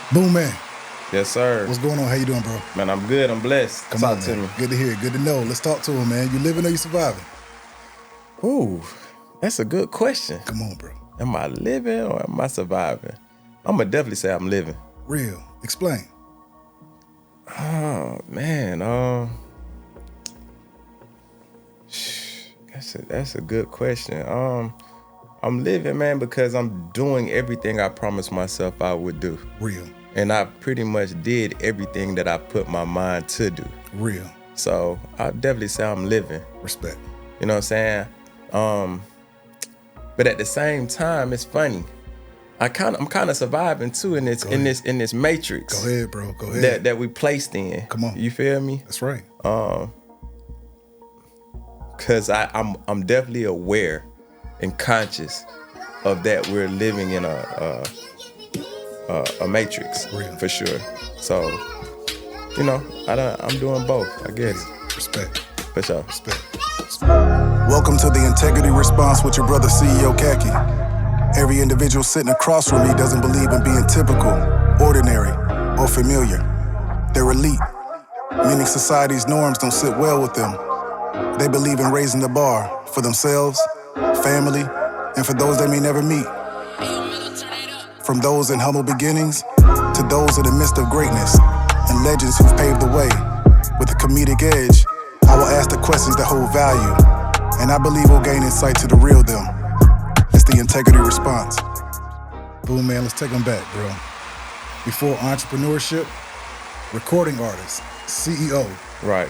Boomman, Yes, sir. what's going on? How you doing, bro? Man, I'm good. I'm blessed. Come Talk on, to man. me. Good to hear. Good to know. Let's talk to him, man. You living or you surviving? Ooh, that's a good question. Come on, bro. Am I living or am I surviving? I'm going to definitely say I'm living. Real. Explain. Oh, man. That's a good question. I'm living, man, because I'm doing everything I promised myself I would do. Real. And I pretty much did everything that I put my mind to do. Real. So I definitely say I'm living. Respect. You know what I'm saying? But at the same time, it's funny. I'm kind of surviving too in this matrix. Go ahead, bro. Go ahead. That we placed in. Come on. You feel me? That's right. Cause I'm definitely aware and conscious of that we're living in a matrix. Real. For sure. So, you know, I'm doing both, I guess. Respect. For sure. Respect. Welcome to the Integrity Response with your brother, CEO Khacki. Every individual sitting across from me doesn't believe in being typical, ordinary, or familiar. They're elite, meaning society's norms don't sit well with them. They believe in raising the bar for themselves, family, and for those they may never meet. From those in humble beginnings to those in the midst of greatness and legends who've paved the way. With a comedic edge, I will ask the questions that hold value, and I believe we'll gain insight to the real them. It's the Integrity Response. Boom, man, let's take them back, bro. Before entrepreneurship, recording artist, CEO, Right.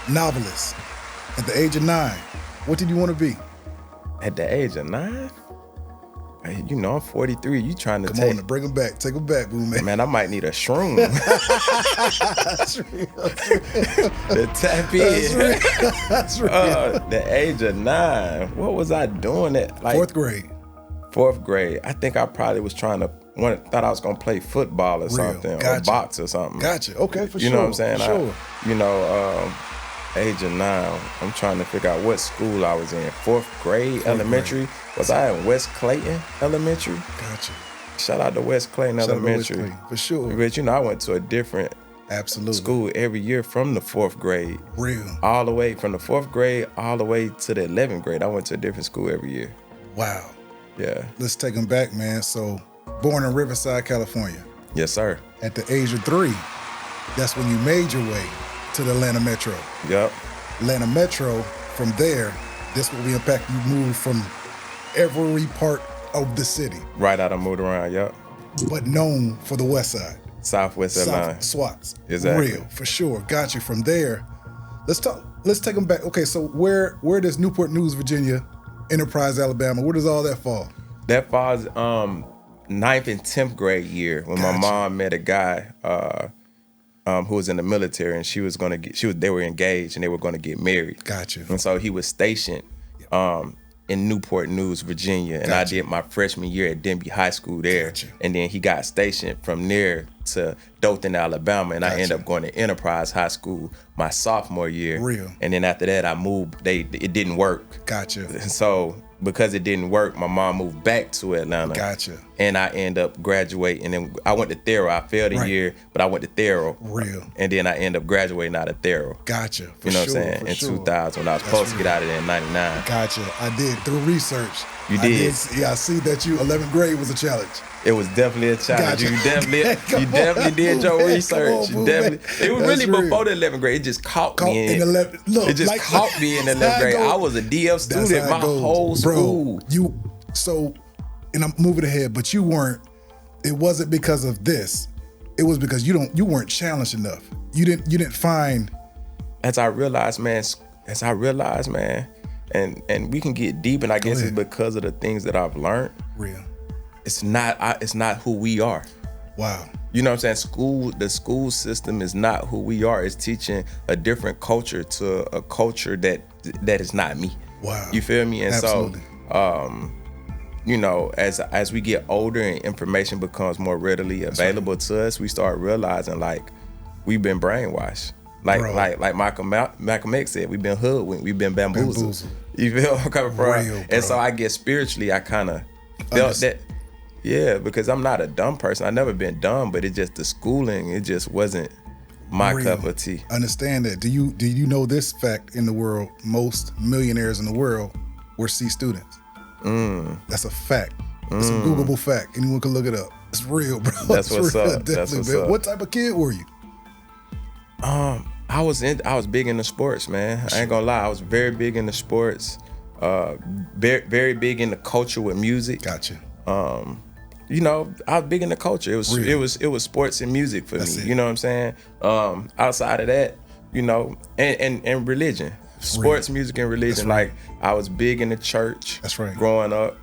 novelist. At the age of 9, what did you want to be? At the age of 9? Hey, you know, I'm 43. You trying to Come on, bring them back. Take them back, boom, man. Man, I might need a shroom That's real. to tap in. That's real. The age of 9. What was I doing at like Fourth grade. Fourth grade. I think I probably was thought I was gonna play football or something, or Gotcha. box or something. Gotcha. Okay, for You sure. know what I'm saying? Sure. Age of 9. I'm trying to figure out what school I was in. Fourth grade, elementary. grade. Was I in West Clayton Elementary? Gotcha. Shout out to West Clayton Shout out to West Elementary. Clayton, for sure. But you know, I went to a different Absolutely. school every year from the fourth grade. Real. All the way from the fourth grade all the way to the 11th grade. I went to a different school every year. Wow. Yeah. Let's take them back, man. So, born in Riverside, California. Yes, sir. At the age of 3, that's when you made your way to the Atlanta Metro. Yep. Atlanta Metro, from there, this will be impact. You moved from every part of the city, Right out, I moved around. Yep. but known for the West Side. Southwest Atlanta. SWATs. Exactly. Real, for sure. Got you. From there, let's take them back. Okay, so where does Newport News, Virginia, Enterprise, Alabama, where does all that fall? That falls 9th and 10th grade year when my Gotcha. mom met a guy who was in the military, and they were engaged and they were gonna get married. Gotcha. And so he was stationed in Newport News, Virginia, and I Gotcha. did my freshman year at Denby High School there. Gotcha. And then he got stationed from there to Dothan, Alabama, and I ended Gotcha. up going to Enterprise High School my sophomore year. Real. And then after that, I moved. It didn't work. Gotcha. And so because it didn't work, my mom moved back to Atlanta. Gotcha. And I ended up graduating. And I went to Thero. I failed a Right. year, but I went to Thero. Real. And then I ended up graduating out of Thero. Gotcha. For You know what I'm sure, saying? for In sure. 2000, when I was That's supposed to real. get out of there in 99. Gotcha. I did through research. You I did? Yeah, I see that 11th grade was a challenge. It was definitely a challenge. Gotcha. You definitely Come on, did your Boomman. research. Come on, You definitely. Boomman. It was That's really real. before the 11th grade. It just caught me in. 11th. Look, It just like, caught me in the that's how 11th it grade. goes. I was a DF That's student how my it goes. whole school. Bro, and I'm moving ahead, but you weren't. It wasn't because of this. It was because you weren't challenged enough. You didn't find. As I realized, man, and we can get deep, and I guess it's ahead. because of the things that I've learned. Real. It's not who we are. Wow. You know what I'm saying? The school system is not who we are. It's teaching a different culture to a culture that is not me. Wow. You feel me? And Absolutely. so, you know, as we get older and information becomes more readily available to us, we start realizing like we've been brainwashed. Like Bro. like Malcolm X said, we've been hoodwinked, we've been bamboozled. You feel where I'm coming from? Real, bro. And so I guess spiritually, I kind of felt that. Yeah, because I'm not a dumb person. I've never been dumb, but it just the schooling, it just wasn't my cup of tea. Understand that. Do you know this fact in the world? Most millionaires in the world were C students. That's a fact. It's a Googleable fact. Anyone can look it up. It's real, bro. That's it's what's real. up. That's what's man. up. What type of kid were you? I was big into sports, man. I ain't gonna lie. I was very big into sports. Very, very big into culture with music. Gotcha. You know, I was big into culture. It was sports and music for That's me. it. You know what I'm saying? Outside of that, you know, and religion. Sports, music, and religion. Right. Like I was big in the church. That's right. Growing up.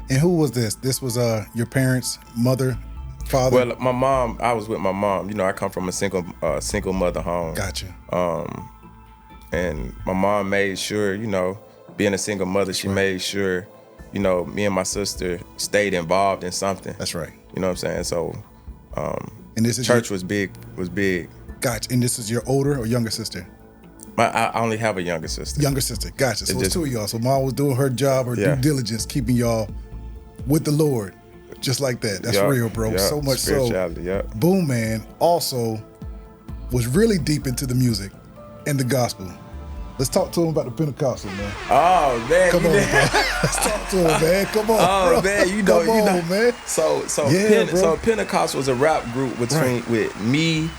And who was this? This was your parents, mother, father? Well, my mom. I was with my mom. You know, I come from a single mother home. Gotcha. And my mom made sure, you know, being a single mother, she made sure, you know, me and my sister stayed involved in something. That's right. You know what I'm saying? So, And this is church was big. Gotcha. And this is your older or younger sister? I only have a younger sister. Younger sister. Gotcha. So it's just- two of y'all. So mom was doing her job, her due diligence, keeping y'all with the Lord. Just like that. That's Yup, real, bro. yup. So much so. Spirituality, yup. Boomman also was really deep into the music and the gospel. Let's talk to him about the Pentecostal, man. Oh man, Come on, bro. Let's talk to him, man. Come on, Oh bro. man, you know, Come on, man. So Yeah, bro. so Pentecost was a rap group with me,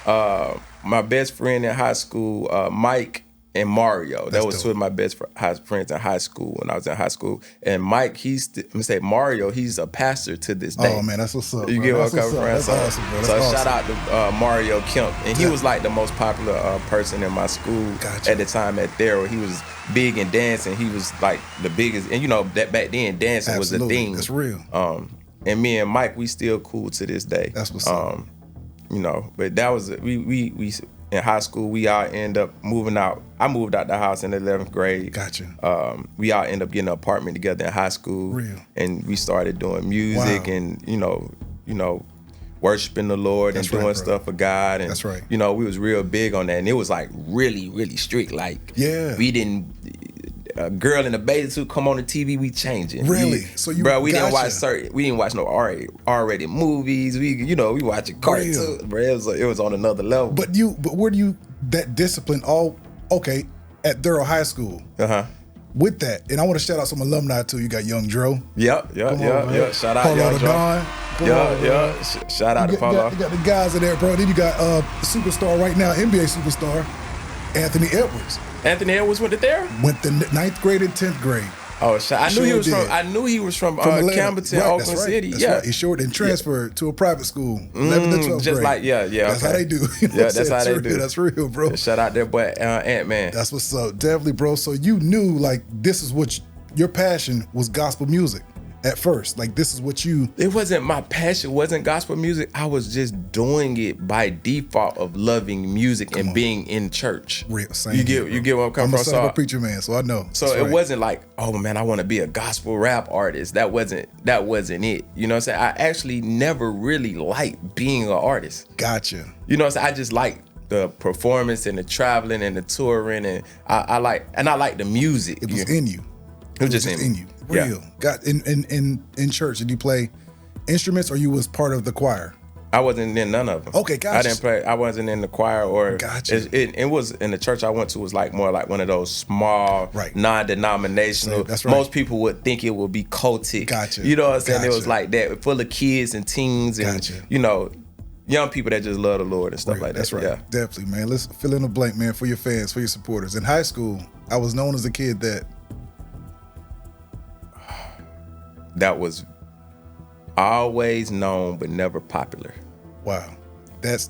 my best friend in high school, Mike, and Mario. That was dope. two of my best friends in high school when I was in high school. And Mike, Mario, he's a pastor to this day. Oh man, that's what's up. You bro. get what I'm That's coming what's from? up. That's awesome, bro. That's So awesome. shout out to Mario Kemp, and he was like the most popular person in my school Gotcha. at the time at Thero. He was big in dancing. He was like the biggest, and you know that back then dancing was the Absolutely. thing. That's real. And me and Mike, we still cool to this day. That's what's up. You know, but that was we in high school. We all end up moving out. I moved out the house in the 11th grade. Gotcha. We all end up getting an apartment together in high school. Real. And we started doing music Wow. and you know, worshiping the Lord That's and doing right, bro. stuff for God. And That's right. you know, we was real big on that, and it was like really, really strict. Like we didn't. A girl in a bathing suit come on the TV, we changing. Really? So you, bro, we didn't gotcha. watch no R-rated movies. We watching cartoons. Bro, it was on another level. But where do you that discipline all okay at Thurl High School? With that, and I want to shout out some alumni too. You got Young Dro. Yep. Shout out Paulo Young the Dro. Don. Shout out to Paulo. You got the guys in there, bro. Then you got superstar right now, NBA superstar, Anthony Edwards. Anthony Edwards went to there? Went the 9th grade and 10th grade. Oh, I knew he was from Atlanta. Campbellton, Right, Oakland that's right. City. That's Yeah, right. He short and transferred to a private school, 11th and 12th just grade. like That's how they do. You know Yeah, what I'm that's how saying? they do. That's real, bro. Shout out that boy Ant-Man. That's what's up, definitely, bro. So you knew like this is what your passion was, gospel music at first. Like this is what you. It wasn't my passion. Wasn't gospel music. I was just doing it by default of loving music and being in church. Real, same You here, get where I'm coming I'm a from. son of a preacher man, so I know. So That's it right. wasn't like, oh man, I want to be a gospel rap artist. That wasn't it. You know what I'm saying? I actually never really liked being an artist. Gotcha. You know what I'm saying? I just like the performance and the traveling and the touring, and I like the music. It was in you. It was just in you. Yeah. Real. Got in church. Did you play instruments or you was part of the choir? I wasn't in none of them. Okay, gotcha. I didn't play. I wasn't in the choir or. Gotcha. It was in the church I went to was like more like one of those small, non-denominational. So, that's right. Most people would think it would be cultic. Gotcha. You know what I'm saying? It was Gotcha. like that, full of kids and teens and Gotcha. you know, young people that just love the Lord and stuff Real. like that. That's right. Yeah. Definitely, man. Let's fill in the blank, man, for your fans, for your supporters. In high school, I was known as a kid that was always known but never popular. wow, that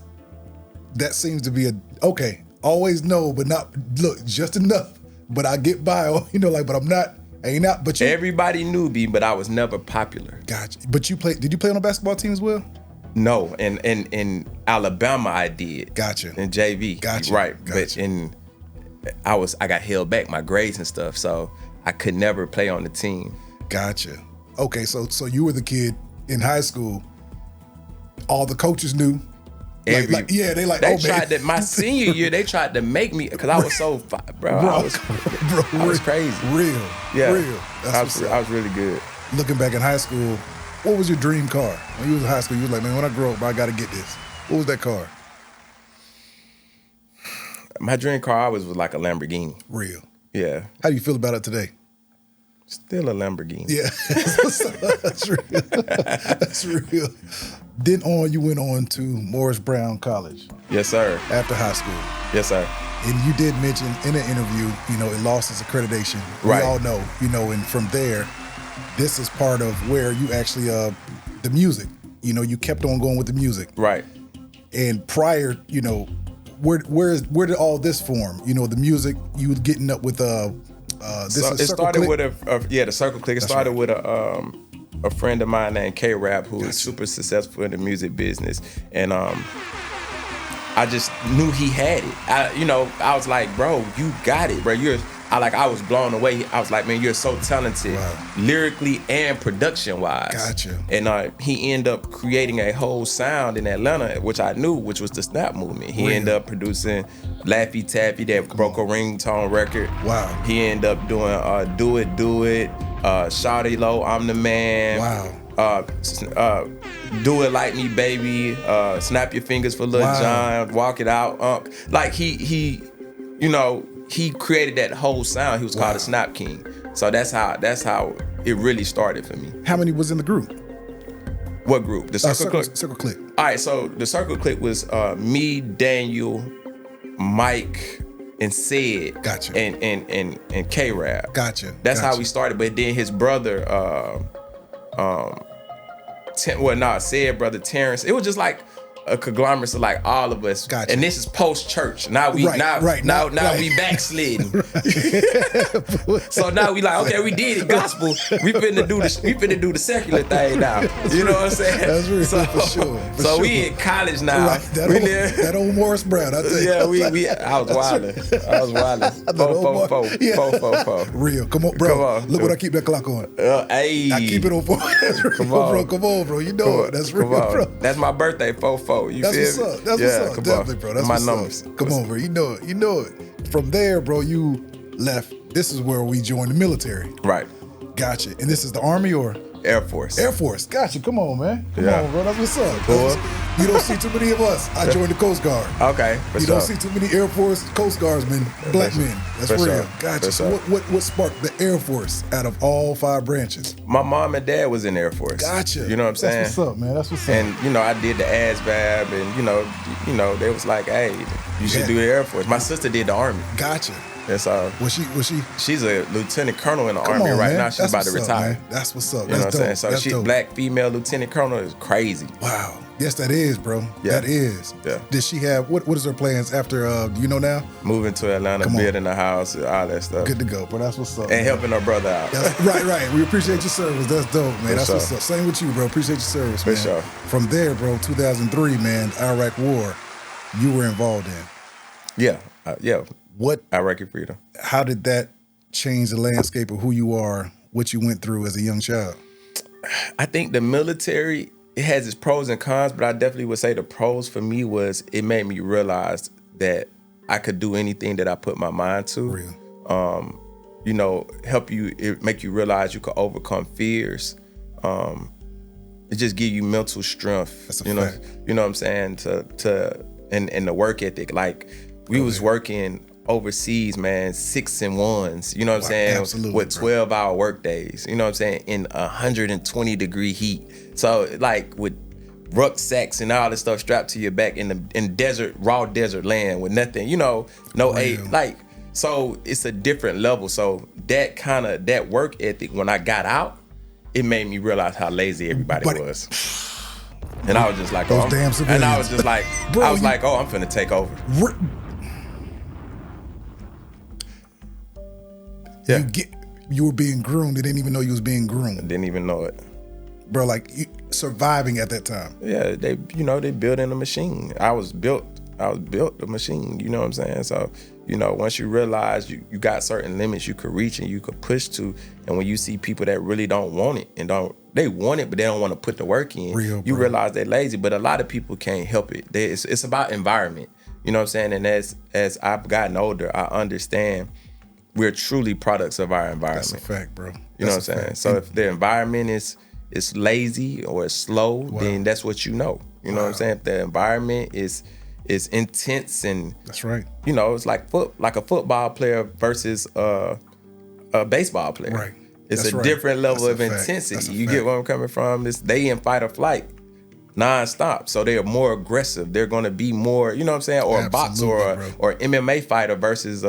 seems to be okay. Always know, but not look just enough. But I get by, but I'm not. Ain't not. But you. Everybody knew me, but I was never popular. Gotcha. But you played. Did you play on a basketball team as well? No, in Alabama I did. Gotcha. In JV. Gotcha. Right. Gotcha. But I got held back my grades and stuff, so I could never play on the team. Gotcha. Okay, so you were the kid in high school. All the coaches knew. They tried to my senior year. They tried to make me because I was so bro. I was crazy. Real. Yeah, Real. I was really good. looking back in high school, what was your dream car? When you was in high school, you was like, man, when I grow up, I got to get this. What was that car? My dream car always was like a Lamborghini. Real. Yeah. How do you feel about it today? Still a Lamborghini. Yeah. That's real. That's real. Then you went on to Morris Brown College. Yes, sir. After high school. Yes, sir. And you did mention in an interview, it lost its accreditation. Right. We all know, and from there, this is part of where you actually, the music, you kept on going with the music. Right. And prior, where did all this form? The music, you was getting up with it started with the Circle Click. It started with a friend of mine named K-Rap who is super successful in the music business, and I just knew he had it. I was like, bro, you got it, bro. I was blown away. I was like, man, you're so talented, wow, lyrically and production wise. Gotcha. And he ended up creating a whole sound in Atlanta, which I knew, which was the Snap movement. He ended up producing Laffy Taffy that broke a ringtone record. Wow. He ended up doing Do It, Shawty Low, I'm the Man. Wow. Do It Like Me, Baby, Snap Your Fingers for Lil Jon, Walk It Out. Like he created that whole sound. He was called the Snap King. So that's how it really started for me. How many was in the group? What group? The Circle Click? Circle Click. All right, so the Circle Click was me, Daniel, Mike, and Sid. Gotcha. And K-Rap. Gotcha. That's how we started. But then his brother, Sid brother Terrence. It was just like a conglomerate of like all of us. Gotcha. And this is post church. Now we we backsliding. So now we like, okay, we did it gospel. We finna do the secular thing now. You know what I'm saying? That's real for sure. So we in college now. Right. That old Morris Brown, I tell you. Yeah, I was wilding. I was wilding. Four. Real. Come on, bro. Come on. Look what I keep that clock on. Hey. I keep it on 4. Come on, Come on, bro. You know it. That's real, bro. That's my birthday, 4-4. You That's feel what's me? up. That's what's up. Definitely, bro. That's my what's numbers. Up. Come on, bro. You know it. You know it. From there, bro, you left. This is where we joined the military. Right. Gotcha. And this is the Army or? Air Force. Air Force. Gotcha. Come on, man. Come on, bro. That's what's up. Cool. You don't see too many of us. I joined the Coast Guard. Okay. You don't see too many Air Force Coast Guardsmen, black men. That's real. Gotcha. So what sparked the Air Force out of all 5 branches? My mom and dad was in the Air Force. Gotcha. You know what I'm saying? That's what's up, man. That's what's up. And I did the ASVAB, and they was like, hey, you should do the Air Force. My sister did the Army. Gotcha. And so was she? She's a lieutenant colonel in the Army right now. She's about to retire. Man. That's what's up. You know what I'm saying? So That's she dope. black female lieutenant colonel is crazy. Wow. Yes, that is, bro. Yeah. That is. Yeah. Did she have what is her plans after do you know now? Moving to Atlanta, building a house, all that stuff. Good to go, bro. That's what's up. And helping her brother out. Right. We appreciate your service. That's dope, man. That's what's up. Same with you, bro. Appreciate your service, man. For sure. From there, bro, 2003, man, Iraq War, you were involved in. Yeah. What? Iraqi freedom. How did that change the landscape of who you are, what you went through as a young child? I think the military, it has its pros and cons, but I definitely would say the pros for me was it made me realize that I could do anything that I put my mind to. Real. It make you realize you could overcome fears. It just give you mental strength. That's a fact. You know what I'm saying? And the work ethic. Like we was working overseas, man, 6 and 1s, you know what I'm saying? Absolutely, with 12-hour work days, you know what I'm saying? In 120-degree heat. So like with rucksacks and all this stuff strapped to your back in raw desert land with nothing, no aid. Like, so it's a different level. So that work ethic, when I got out, it made me realize how lazy everybody was. And I was just like, damn civilians. And I was just like, Bro, I'm finna take over. Yeah. You were being groomed. They didn't even know you was being groomed. I didn't even know it. Bro, like surviving at that time. Yeah, they building a machine. I was built a machine, you know what I'm saying? So, once you realize you got certain limits you could reach and you could push to, and when you see people that really don't want it they want it, but they don't want to put the work in, you realize they're lazy. But a lot of people can't help it. It's about environment, you know what I'm saying? And as I've gotten older, I understand we're truly products of our environment. That's a fact, bro. You know what I'm saying? So if the environment is lazy or it's slow, then that's what you know. You know what I'm saying? If the environment is intense and that's right. You know, it's like a football player versus a baseball player. Right. It's That's a right. different level That's of a fact. intensity. That's a You fact. get where I'm coming from? They in fight or flight non-stop. So they are more aggressive. They're gonna be more, you know what I'm saying, or a boxer or MMA fighter versus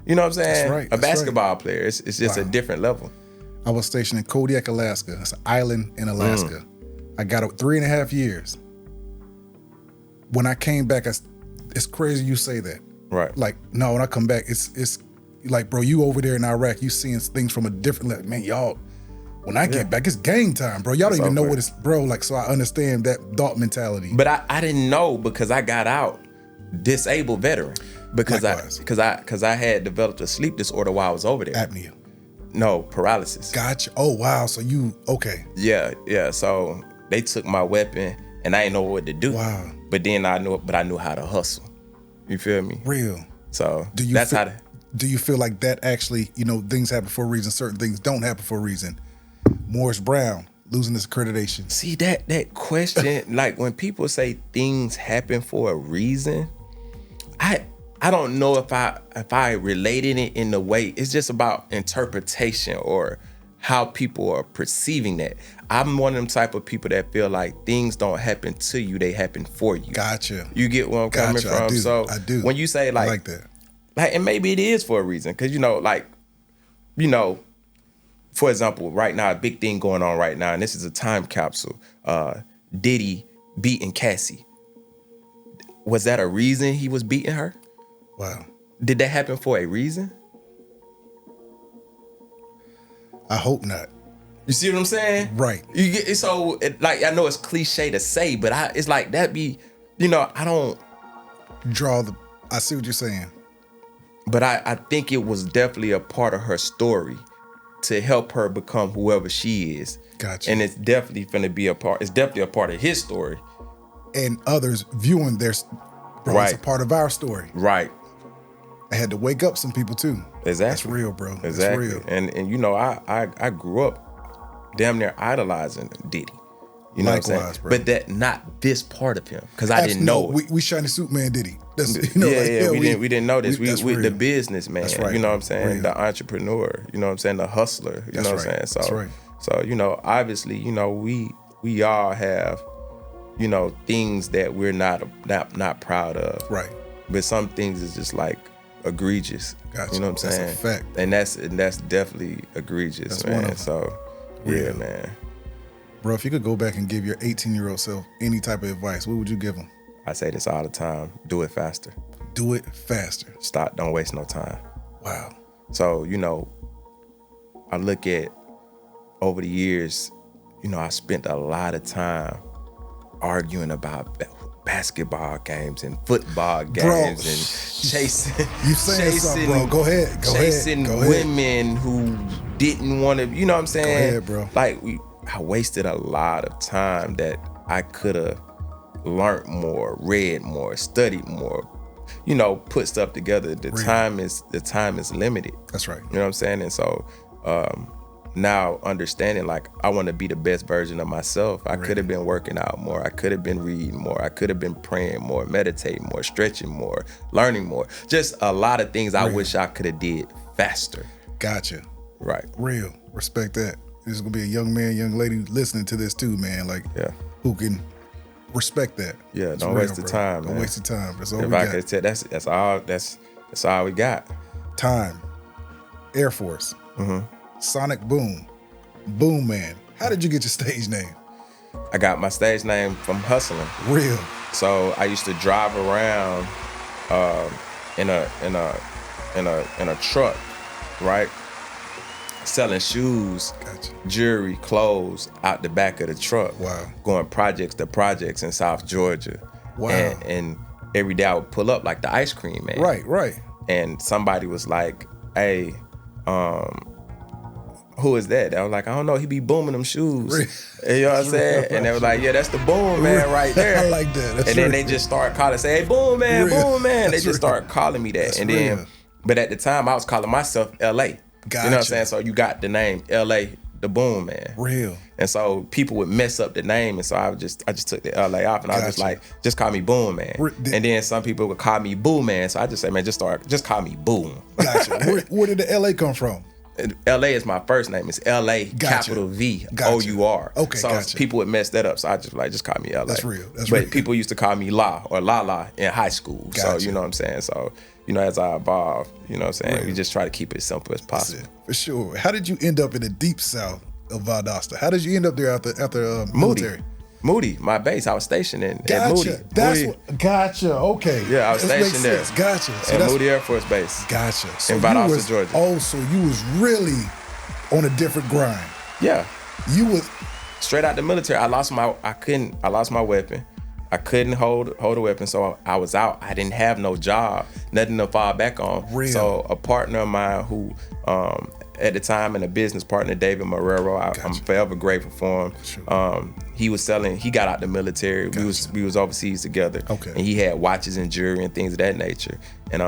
you know what I'm saying? That's right. A basketball player. It's just a different level. I was stationed in Kodiak, Alaska. It's an island in Alaska. I got 3.5 years. When I came back, it's crazy you say that. Right. Like, no, when I come back, it's like, bro, you over there in Iraq, you seeing things from a different level. Man, y'all, when I get back, it's gang time, bro. Y'all don't even know what it's, bro. Like, so I understand that thought mentality. But I didn't know because I got out disabled veteran because I had developed a sleep disorder while I was over there. Apnea. No, paralysis. Gotcha. Oh wow. So you okay? Yeah. So they took my weapon and I didn't know what to do. Wow. But then I knew how to hustle. You feel me? Real. So do you feel like that actually, things happen for a reason, certain things don't happen for a reason? Morris Brown losing his accreditation. See that question, like when people say things happen for a reason, I don't know if I related it in the way. It's just about interpretation or how people are perceiving that. I'm one of them type of people that feel like things don't happen to you, they happen for you. Gotcha. You get where I'm coming from? I do. When you say I like that. Like, and maybe it is for a reason, because for example, right now, a big thing going on right now, and this is a time capsule. Diddy beating Cassie. Was that a reason he was beating her? Wow. Did that happen for a reason? I hope not. You see what I'm saying? Right. You get so I know it's cliche to say, but it's like that be, I don't I see what you're saying. But I think it was definitely a part of her story to help her become whoever she is. Gotcha. And it's definitely finna be it's definitely a part of his story. And others viewing it's a part of our story. Right. I had to wake up some people too. Exactly. That's real, bro. Exactly. That's real. And I grew up damn near idolizing Diddy. You know Likewise, what I'm saying? bro. But that not this part of him, because I didn't know it. We shiny suit man Diddy. That's, we didn't know this. We real. the businessman. That's right, you know what I'm saying? real. The entrepreneur. You know what I'm saying? The hustler. You know what I'm saying? So That's right. So obviously, we all have, things that we're not proud of. Right. But some things is just like egregious. Gotcha. You know what I'm saying? That's a fact. And that's definitely egregious, That's man. one of them. So Real. yeah, man. Bro, if you could go back and give your 18-year-old self any type of advice, what would you give him? I say this all the time. Do it faster. Do it faster. Stop. Don't waste no time. Wow. So, I look at over the years, I spent a lot of time arguing about basketball games and football games and chasing. You saying something, bro? Go ahead. Chasing women who didn't want to. You know what I'm saying? Go ahead, bro. Like I wasted a lot of time that I could have learned more, read more, studied more. Put stuff together. The time is limited. That's right. You know what I'm saying? And so now understanding, like, I want to be the best version of myself. I could have been working out more. I could have been reading more. I could have been praying more, meditating more, stretching more, learning more. Just a lot of things I wish I could have did faster. Gotcha. Right. Real. Respect that. There's going to be a young man, young lady listening to this too, man. Like, who can respect that. Yeah, It's don't real, waste the bro. time, Don't man. waste the time. That's all If we I got. could tell, that's all we got. Time. Air Force. Sonic Boom. Boomman. How did you get your stage name? I got my stage name from hustling. Real. So I used to drive around in a truck, right? Selling shoes, Gotcha. jewelry, clothes out the back of the truck. Wow. Going projects to projects in South Georgia. Wow. And every day I would pull up like the ice cream man. Right. And somebody was like, hey, who is that? I was like, I don't know. He be booming them shoes. You know what I'm saying? And they were like, yeah, that's the Boom Man right there. I like that. That's and then real. they just start calling, say, hey, Boom Man, Real. Boom Man. They That's just real. start calling me that. That's and real. then But at the time, I was calling myself LA. Gotcha. You know what I'm saying? So you got the name LA, the Boomman. Real. And so people would mess up the name, and so I just took the LA off, and I was just like, just call me Boomman. And then some people would call me Boomman, so I just say, man, just call me Boom. Gotcha. Where did the LA come from? LA is my first name. It's LA, capital V, O-U-R. Okay, so people would mess that up, so I just call me LA. That's real. But people used to call me La or Lala in high school. Gotcha. So you know what I'm saying? So, as I evolve, you know what I'm saying? We just try to keep it as simple as possible. For sure. How did you end up in the deep south of Valdosta? How did you end up there after military? Moody, my base. I was stationed at Moody. Gotcha. Okay. Yeah, I was stationed there. Gotcha. So at Moody Air Force Base. Gotcha. So in Valdosta, Georgia. Oh, so you was really on a different grind. Yeah. You was straight out the military. I lost my weapon. I couldn't hold a weapon, so I was out. I didn't have no job, nothing to fall back on. Real. So a partner of mine who at the time, and a business partner, David Marrero, I'm forever grateful for him. Sure. He got out the military. Gotcha. We was overseas together. Okay. And he had watches and jewelry and things of that nature. And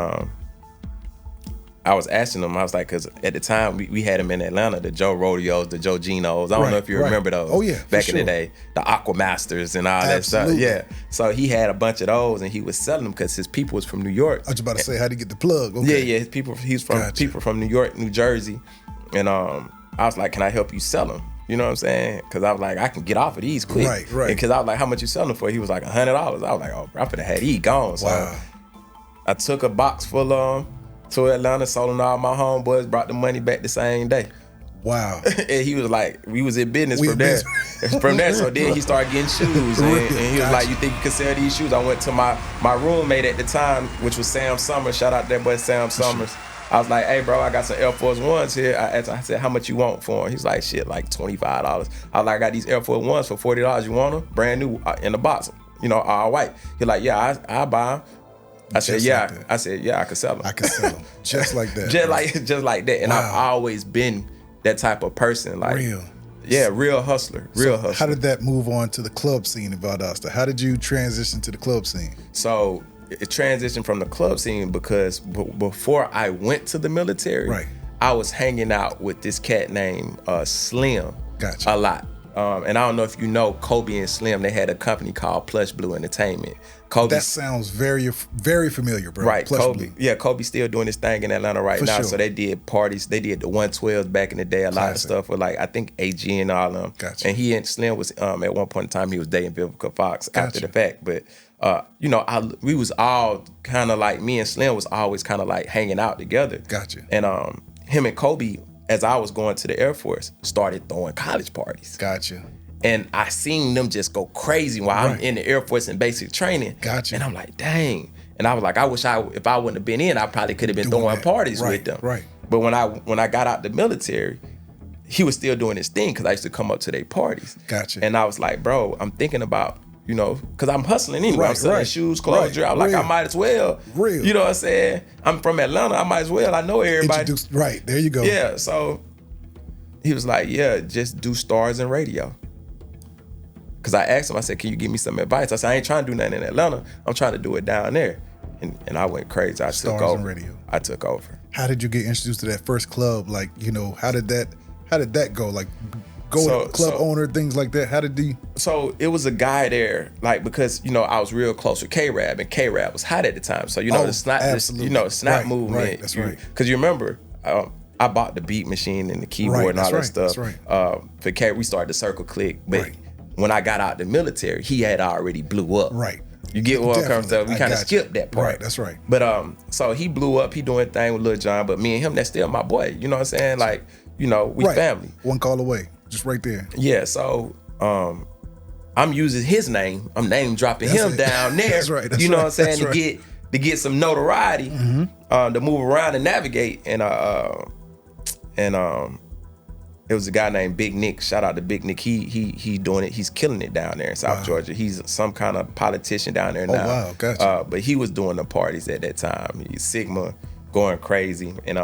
I was asking him, I was like, because at the time we had him in Atlanta, the Joe Rodeos, the Joe Genos. I don't know if you remember those. Oh yeah, back in the day, the Aquamasters and all that stuff. Yeah. So he had a bunch of those, and he was selling them because his people was from New York. I was about to say, how did he get the plug? Okay. Yeah. He's from people from New York, New Jersey, and I was like, can I help you sell them? You know what I'm saying? Because I was like, I can get off of these quick. Right. Because I was like, how much you selling them for? He was like $100. I was like, oh, I'm finna have these gone. So I took a box full of them to Atlanta, sold them to all my homeboys, brought the money back the same day. Wow. And he was like, we was in business from there. So then he started getting shoes. And he was like, you think you can sell these shoes? I went to my roommate at the time, which was Sam Summers. Shout out to that boy Sam Summers. I was like, hey, bro, I got some Air Force Ones here. I said, how much you want for them? He's like, shit, like $25. I was like, I got these Air Force Ones for $40. You want them? Brand new in the box, all white. He's like, yeah, I'll buy them. I said, yeah. Like I said, yeah, I could sell them. I could sell them. Just like that. just like that. And I've always been that type of person. Like, real. Yeah, real hustler. Hustler. How did that move on to the club scene in Valdosta? How did you transition to the club scene? So it transitioned from the club scene because before I went to the military, I was hanging out with this cat named Slim a lot. And I don't know if you know Kobe and Slim, they had a company called Plush Blue Entertainment. That sounds very, very familiar, bro. Right, Plush Kobe. Blue. Yeah, Kobe's still doing his thing in Atlanta right now. Sure. So they did parties. They did the 112s back in the day. A lot of stuff with I think AG and all of them. Gotcha. And he and Slim was, at one point in time, he was dating Vivica Fox after the fact. But, we was all kind of like, me and Slim was always kind of like hanging out together. Gotcha. And him and Kobe, as I was going to the Air Force, started throwing college parties. Gotcha. And I seen them just go crazy while I'm in the Air Force in basic training. Gotcha. And I'm like, dang. And I was like, I wish if I wouldn't have been in, I probably could have been throwing parties with them. Right. But when I got out the military, he was still doing his thing because I used to come up to their parties. Gotcha. And I was like, bro, I'm thinking about, because I'm hustling anyway. I'm selling shoes, clothes, jewelry. I'm like, I might as well. Real. You know what I'm saying? I'm from Atlanta. I might as well. I know everybody. Right. There you go. Yeah. So he was like, yeah, just do stars and radio. Because I asked him, I said, can you give me some advice? I said, I ain't trying to do nothing in Atlanta. I'm trying to do it down there. And I went crazy. I took over. And radio. I took over. How did you get introduced to that first club? Like, how did that go? Like, to club owner, things like that. How did the? So it was a guy there, because I was real close with K-Rab, and K-Rab was hot at the time. So the snot movement. Right, that's right. Because you remember, I bought the beat machine and the keyboard and all that stuff. That's right. For K, we started the Circle Click, but when I got out the military, he had already blew up. Right. You get what I'm coming to? We kind of skipped that part. Right, that's right. But so he blew up, he doing thing with Lil Jon, but me and him, that's still my boy. You know what I'm saying? Like, we family. One call away, just right there. Yeah, so I'm using his name. I'm name dropping him down there. That's right. You know what I'm saying? To get some notoriety, to move around and navigate. And it was a guy named Big Nick. Shout out to Big Nick. He doing it. He's killing it down there in South Georgia. He's some kind of politician down there now. Oh wow, gotcha. But he was doing the parties at that time. He's Sigma, going crazy, and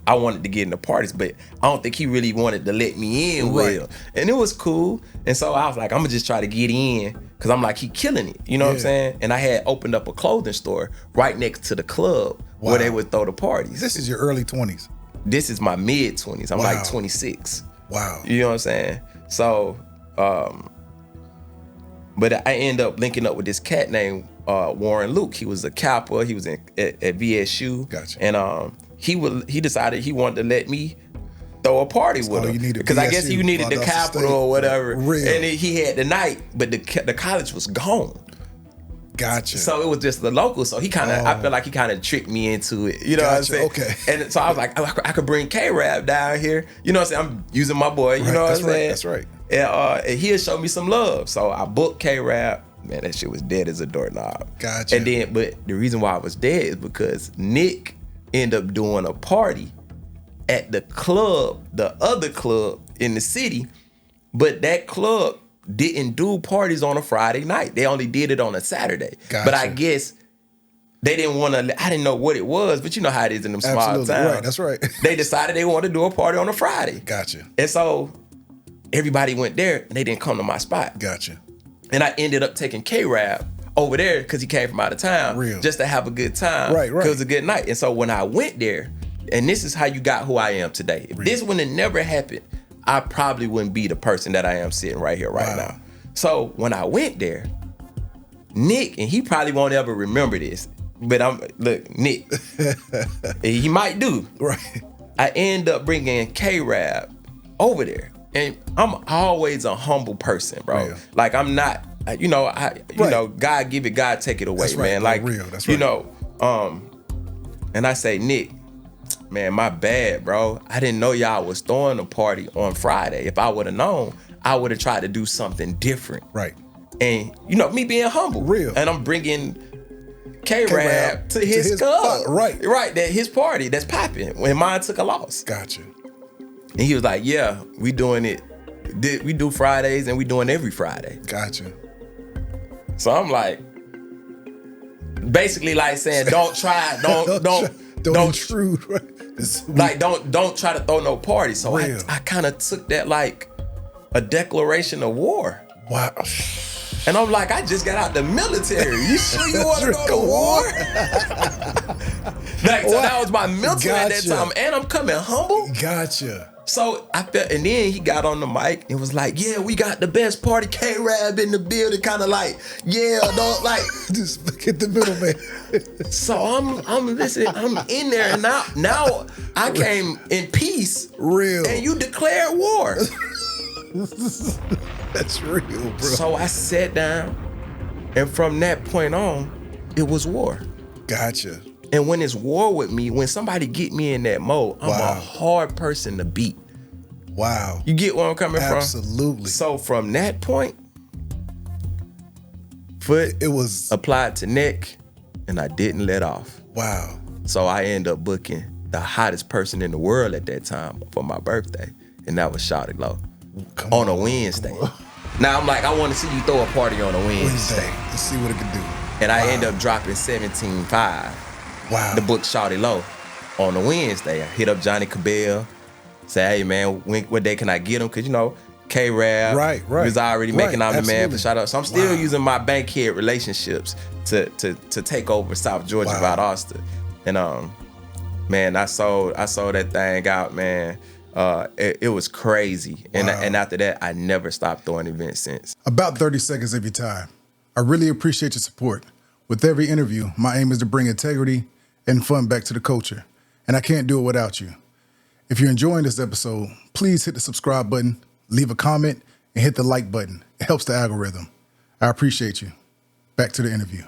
I wanted to get in the parties, but I don't think he really wanted to let me in well. And it was cool. And so I was like, I'm gonna just try to get in, because I'm like, he killing it. You know what I'm saying? And I had opened up a clothing store right next to the club where they would throw the parties. This is your early 20s. This is my mid 20s. I'm like 26. Wow. You know what I'm saying? So, but I end up linking up with this cat named Warren Luke. He was a Kappa. He was at VSU. Gotcha. And he decided he wanted to let me throw a party with him because I guess he needed the capital or whatever. Real. And he had the night, but the college was gone. Gotcha. So it was just the local. So he kind of, I feel like he kind of tricked me into it. You know what I'm saying? Okay. And so I was like, I could bring K-Rap down here. You know what I'm saying? I'm using my boy. You know what I'm saying? That's right. And he'll show me some love. So I booked K-Rap. Man, that shit was dead as a doorknob. Gotcha. And then, but the reason why I was dead is because Nick ended up doing a party at the club, the other club in the city, but that club didn't do parties on a Friday night. They only did it on a Saturday. Gotcha. But I guess they didn't want to, I didn't know what it was, but you know how it is in them small towns. Right, that's right. They decided they wanted to do a party on a Friday. Gotcha. And so everybody went there and they didn't come to my spot. Gotcha. And I ended up taking K-Rap over there because he came from out of town. Real. Just to have a good time. Right. Because it was a good night. And so when I went there, and this is how you got who I am today. If this wouldn't have never happened, I probably wouldn't be the person that I am sitting right here right now. So when I went there, Nick, and he probably won't ever remember this, but Nick, he might do. Right. I end up bringing K-Rap over there. And I'm always a humble person, bro. Real. Like I'm not, you know, God give it, God take it away, that's right, man. Like, real. That's right. You know, and I say, Nick, man, my bad, bro. I didn't know y'all was throwing a party on Friday. If I would have known, I would have tried to do something different. Right. And, you know, me being humble. Real. And I'm bringing K-Rap to his club. Right. Right, that his party that's popping when mine took a loss. Gotcha. And he was like, yeah, we doing it. We do Fridays and we doing every Friday. Gotcha. So I'm like, basically like saying, don't intrude. Right? Like don't try to throw no party. So I kind of took that like a declaration of war. Wow. And I'm like, I just got out the military. You sure you want to go to war? Like, so that was my mental at that time. And I'm coming humble. Gotcha. So I felt, and then he got on the mic and was like, yeah, we got the best party, K-Rab in the building, kind of like, yeah, don't like. Just look at the middle, man. So I'm listening, I'm in there, and now I came in peace. Real. And you declared war. That's real, bro. So I sat down, and from that point on, it was war. Gotcha. And when it's war with me, when somebody get me in that mode, I'm a hard person to beat. Wow. You get where I'm coming from? Absolutely. So from that point, foot it was applied to neck, and I didn't let off. Wow. So I ended up booking the hottest person in the world at that time for my birthday, and that was Shawty Low on a Wednesday. Now I'm like, I want to see you throw a party on a Wednesday. Let's see what it can do. And I ended up dropping 17.5. Wow. The book Shawty Low on a Wednesday. I hit up Johnny Cabell, say, hey man, what day can I get him? Cause you know, K-Rab was already making I'm the man for Shout Out. So I'm still using my bankhead relationships to take over South Georgia about Augusta. And man, I sold that thing out, man. It was crazy. And after that, I never stopped throwing events since. About 30 seconds of your time. I really appreciate your support. With every interview, my aim is to bring integrity and fun back to the culture. And I can't do it without you. If you're enjoying this episode, please hit the subscribe button, leave a comment, and hit the like button. It helps the algorithm. I appreciate you. Back to the interview.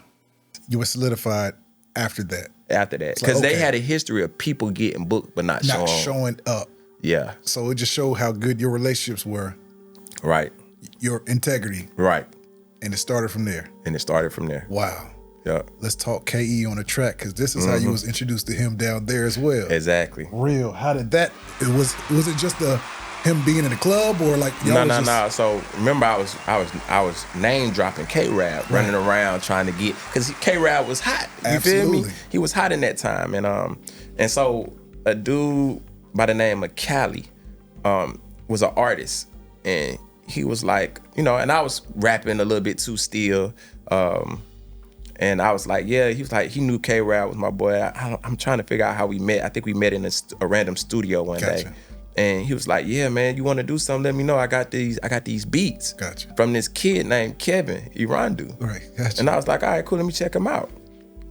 You were solidified after that. After that. Because they had a history of people getting booked but not showing up. Yeah. So it just showed how good your relationships were. Right. Your integrity. Right. And it started from there. Wow. Yeah. Let's talk KE on the track, because this is how you was introduced to him down there as well. Exactly. Real. How did that? Was it just him being in the club, or like No. So remember, I was name dropping K-Rab, running around trying to get, because K-Rab was hot. You feel me? He was hot in that time, and so a dude by the name of Cali was an artist, and he was like, and I was rapping a little bit too still. And I was like, yeah. He was like, he knew K-Rap was my boy. I'm trying to figure out how we met. I think we met in a random studio one day. And he was like, yeah, man, you want to do something? Let me know. I got these beats from this kid named Kevin Irandu. Right, gotcha. And I was like, all right, cool, let me check him out.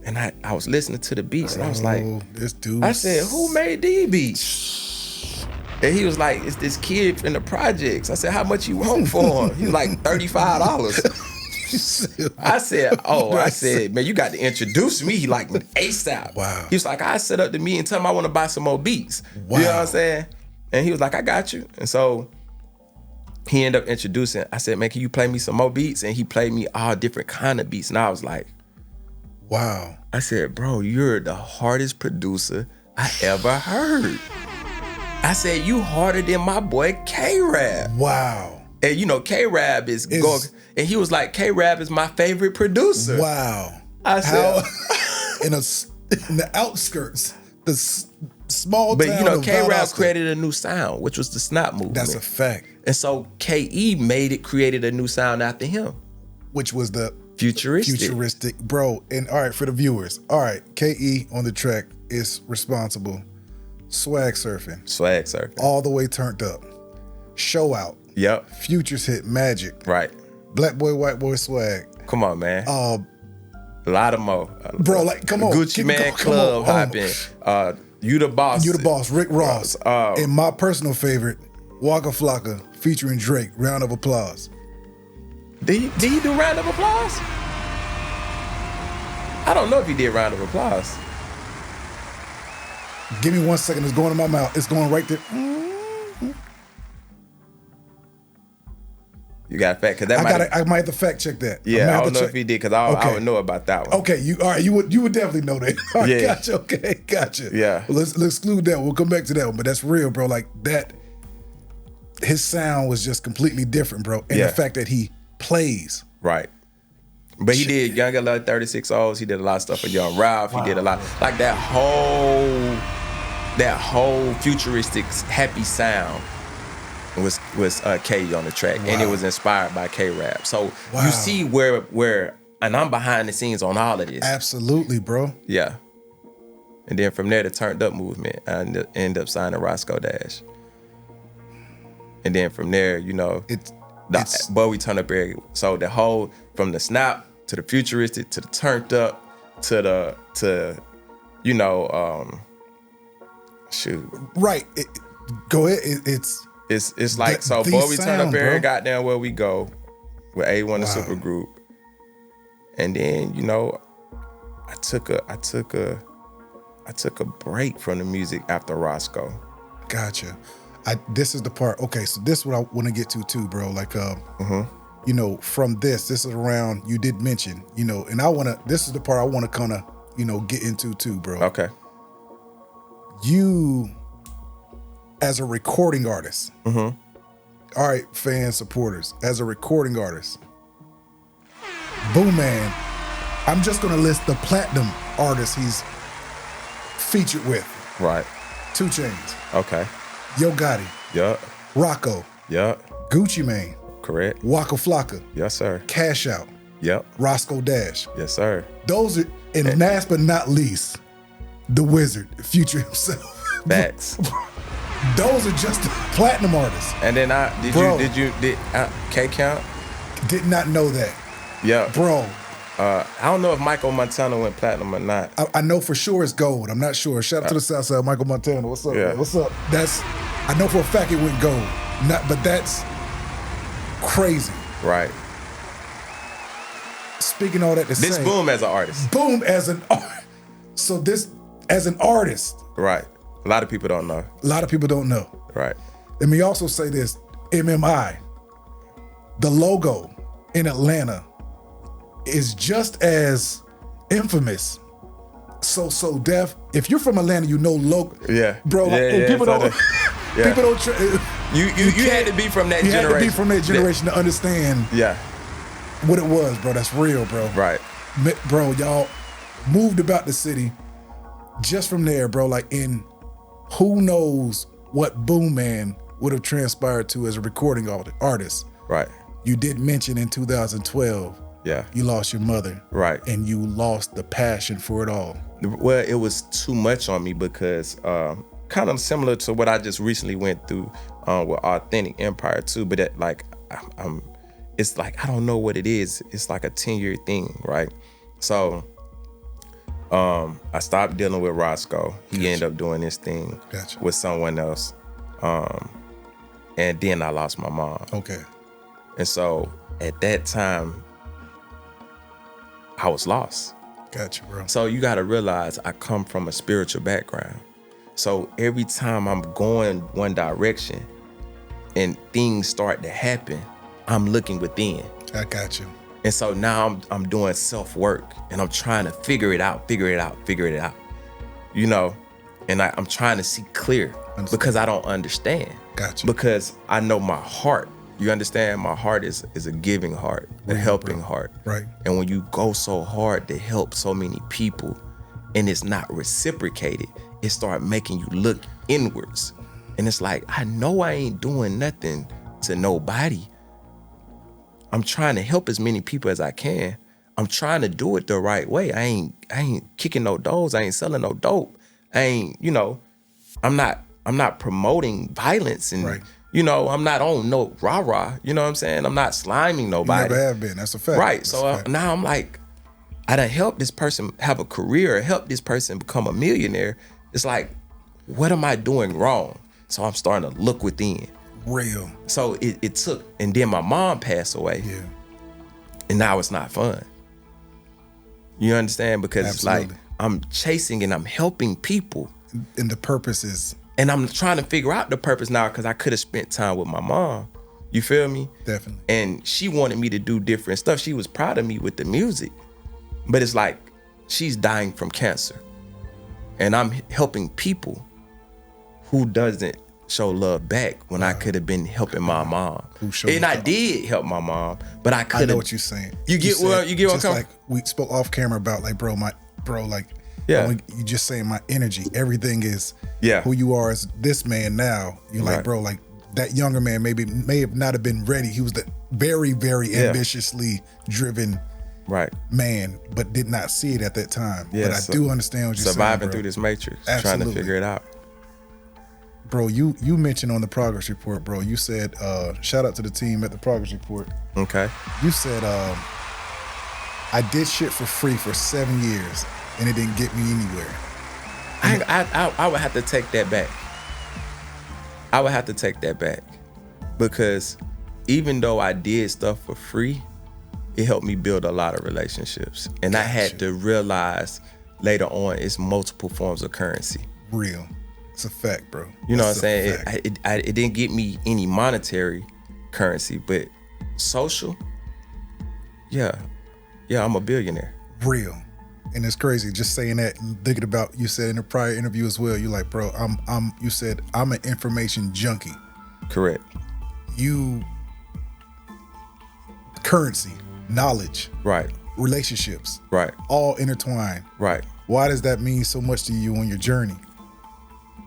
And I was listening to the beats, and I was like, this dude. I said, who made these beats? And he was like, it's this kid in the projects. I said, how much you want for him? He was like, $35. I said, man, you got to introduce me like ASAP. Wow. He was like, I set up the meeting, tell him I want to buy some more beats. Wow. You know what I'm saying? And he was like, I got you. And so he ended up introducing, I said, man, can you play me some more beats? And he played me all different kind of beats. And I was like, wow. I said, bro, you're the hardest producer I ever heard. I said, you harder than my boy K-Rap. Wow. And you know, K-Rap is going, and he was like, K-Rap is my favorite producer. Wow. I said, in the outskirts, the small but town you know, of K-Rap Valdosta. created a new sound, which was the snap movement. That's a fact. And so KE created a new sound after him. Which was the futuristic, bro. And all right, for the viewers, all right, KE on the track is responsible. Swag surfing, all the way turned up. Show out, yep. Futures hit Magic, right. Black boy, white boy swag. Come on, man. A lot of more, bro. Like, come on, Gucci Man Club hopping. You the boss. You the boss. Rick Ross. And my personal favorite, Waka Flocka featuring Drake. Round of applause. Did he do round of applause? I don't know if he did round of applause. Give me 1 second. It's going in my mouth. It's going right there. You got a fact? Cause that I might have to fact check that. Yeah, I don't know if he did because I would know about that one. Okay, all right. You would definitely know that. All right, yeah. Gotcha. Okay, gotcha. Yeah. Well, let's exclude that. We'll come back to that one. But that's real, bro. Like that. His sound was just completely different, bro. And the fact that he plays. Right. But he did Young Love 36 O's. He did a lot of stuff for Young Ralph. He did a lot, like that whole futuristic happy sound was K on the track, and it was inspired by K-Rap. So you see where, and I'm behind the scenes on all of this. Absolutely, bro. Yeah. And then from there, the Turned Up movement, I ended up signing Roscoe Dash. And then from there, you know, but we turned up area. So the whole, from the snap to the futuristic to the turned up to you know, shoot. Right. Go ahead. It's like, so boy, we turn up area, goddamn where we go with A1 the super group. And then, you know, I took a break from the music after Roscoe. Gotcha. This is the part. Okay, so this is what I want to get to too, bro. Like, you know, from this is around. You did mention, you know, and this is the part I want to kind of, you know, get into too, bro. Okay. You, as a recording artist, all right, fans, supporters, as a recording artist, Boomman, I'm just gonna list the platinum artists he's featured with. Right. 2 Chainz. Okay. Yo Gotti. Yup. Rocco. Yup. Gucci Mane. Correct. Waka Flocka. Yes, sir. Cash Out. Yep. Roscoe Dash. Yes, sir. Those are, and last but not least, the Wizard, Future himself. Facts. Those are just the platinum artists. And then did K Count? Did not know that. Yeah. Bro. I don't know if Michael Montana went platinum or not. I know for sure it's gold. I'm not sure. Shout out to the South Side, Michael Montana. What's up? Yeah. Man? What's up? I know for a fact it went gold. But that's crazy. Right. Speaking all that to say. This Boom as an artist. Boom as an artist. So this, as an artist. Right. A lot of people don't know. A lot of people don't know. Right. Let me also say this. MMI, the logo in Atlanta is just as infamous. So Def, if you're from Atlanta, you know logo. Yeah. Bro, and people don't... People don't... You had to be from that generation. You had to be from that generation to understand what it was, bro. That's real, bro. Right. Bro, y'all moved about the city just from there, bro. Like, in who knows what Boomman would have transpired to as a recording artist. Right. You did mention in 2012 Yeah. You lost your mother. Right. And you lost the passion for it all. Well, it was too much on me because kind of similar to what I just recently went through with Authentic Empire too. But that, like, it's like I don't know what it is. It's like a 10-year thing, right? So I stopped dealing with Roscoe. He ended up doing this thing with someone else. And then I lost my mom. Okay. And so at that time, I was lost. Gotcha, bro. So you got to realize I come from a spiritual background. So every time I'm going one direction and things start to happen, I'm looking within. I got you. And so now I'm doing self-work and I'm trying to figure it out. You know, and I'm trying to see clear because I don't understand. Gotcha. Because I know my heart. You understand? My heart is a giving heart, a helping heart. Right. And when you go so hard to help so many people and it's not reciprocated, it start making you look inwards. And it's like, I know I ain't doing nothing to nobody. I'm trying to help as many people as I can. I'm trying to do it the right way. I ain't kicking no doors. I ain't selling no dope. I ain't, you know, I'm not promoting violence and you know, I'm not on no rah-rah. You know what I'm saying? I'm not sliming nobody. You never have been. That's a fact. Right. That's So now I'm like, I done helped this person have a career, help this person become a millionaire. It's like, what am I doing wrong? So I'm starting to look within. Real. So it took, and then my mom passed away. Yeah. And now it's not fun. You understand? Because Absolutely. It's like, I'm chasing and I'm helping people. And the purpose is. And I'm trying to figure out the purpose now because I could have spent time with my mom. You feel me? Definitely. And she wanted me to do different stuff. She was proud of me with the music. But it's like, she's dying from cancer. And I'm helping people who doesn't show love back when I could have been helping my mom. And I did help my mom, but I couldn't. I know what you're saying. You get what I'm just coming? like we spoke off camera about like, yeah. You just saying my energy, everything is who you are as this man now. You're like, bro, like that younger man may have not have been ready. He was the very, very ambitiously driven man, but did not see it at that time. Yeah, but I do understand what you're saying. Surviving through this matrix, trying to figure it out. Bro, you mentioned on the progress report, bro, you said, shout out to the team at the progress report. Okay. You said, I did shit for free for 7 years and it didn't get me anywhere. I would have to take that back. I would have to take that back because even though I did stuff for free, it helped me build a lot of relationships. And I had to realize later on it's multiple forms of currency. Real. It's a fact, bro. You know what I'm saying? It didn't get me any monetary currency, but social, yeah, I'm a billionaire. Real. And it's crazy just saying that, thinking about, you said in a prior interview as well, you're like, bro, you said I'm an information junkie. Correct. Currency, knowledge, right, relationships, right, all intertwined. Right. Why does that mean so much to you on your journey?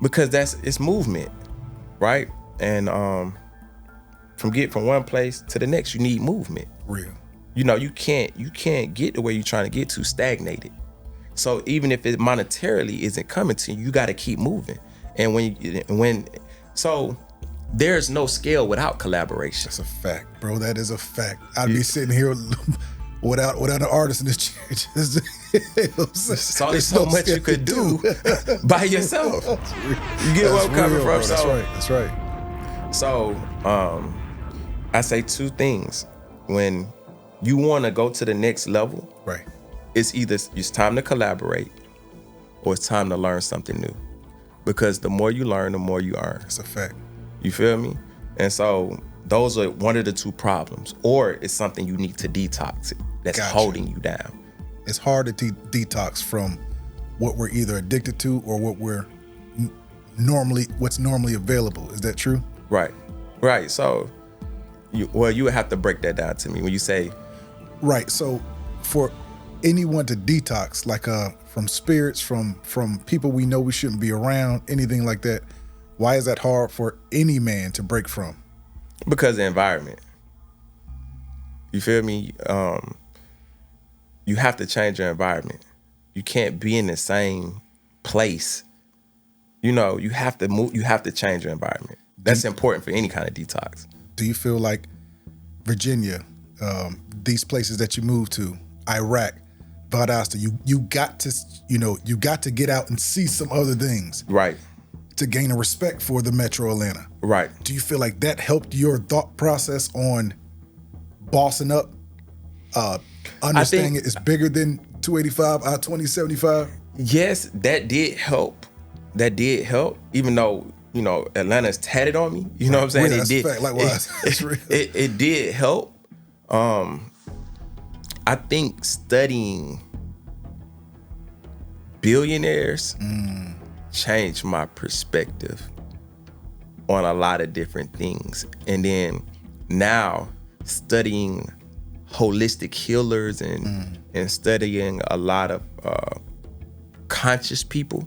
Because it's movement, right? And from one place to the next, you need movement. Real. You know, you can't get to where you're trying to get to stagnated. So even if it monetarily isn't coming to you, you got to keep moving. And so there's no scale without collaboration. That's a fact, bro. That is a fact. I'd be sitting here without an artist in this chair. There's only so much you could do by yourself. You get where I'm coming from? Bro. That's right. So I say two things. When you want to go to the next level, right, it's either it's time to collaborate or it's time to learn something new. Because the more you learn, the more you earn. That's a fact. You feel me? And so those are one of the two problems. Or it's something you need to detox that's holding you down. It's hard to detox from what we're either addicted to or what we're what's normally available. Is that true? Right. So you would have to break that down to me when you say. Right. So for anyone to detox, like from spirits, from people we know we shouldn't be around, anything like that, why is that hard for any man to break from? Because of the environment. You feel me? you have to change your environment. You can't be in the same place. You know, you have to move. You have to change your environment. That's important for any kind of detox. Do you feel like Virginia, these places that you moved to, Iraq, Valdosta, you got to get out and see some other things, Right. to gain a respect for the Metro Atlanta. Right. Do you feel like that helped your thought process on bossing up, understanding it's bigger than 285 out 2075? Yes, that did help. That did help, even though, you know, Atlanta's tatted on me. You know what I'm saying? Real, It that's did. a fact. Likewise. It's real. It did help. I think studying billionaires changed my perspective on a lot of different things. And then now studying holistic healers and studying a lot of conscious people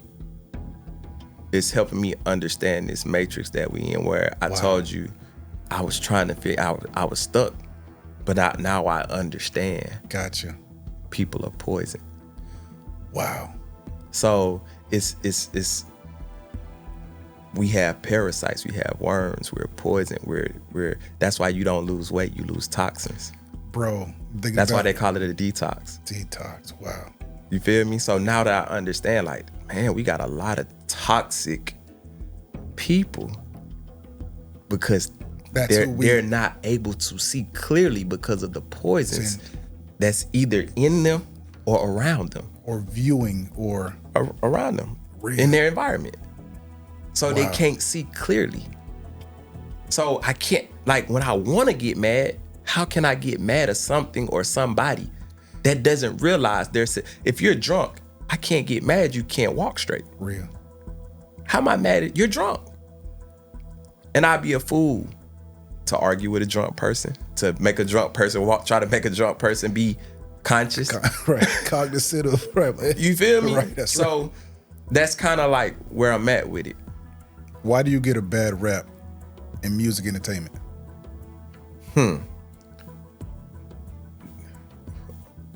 is helping me understand this matrix that we in, where I told you I was trying to figure out, I was stuck, but now I understand. Gotcha. People are poison. Wow. So it's we have parasites, we have worms, we're poison, we're that's why you don't lose weight, you lose toxins. Bro, That's why they call it a detox. Detox. Wow. You feel me? So now that I understand, like, man, we got a lot of toxic people because they're not able to see clearly because of the poisons that's either in them or around them. Or viewing or around them Real. In their environment. So they Wow. can't see clearly. So I can't, like, when I want to get mad, how can I get mad at something or somebody that doesn't realize if you're drunk, I can't get mad, you can't walk straight. Real. How am I mad at you're drunk? And I'd be a fool to argue with a drunk person, to make a drunk person try to make a drunk person be conscious. Right. Cognizant of, right. You feel me? Right. That's so right. that's kind of like where I'm at with it. Why do you get a bad rap in music entertainment?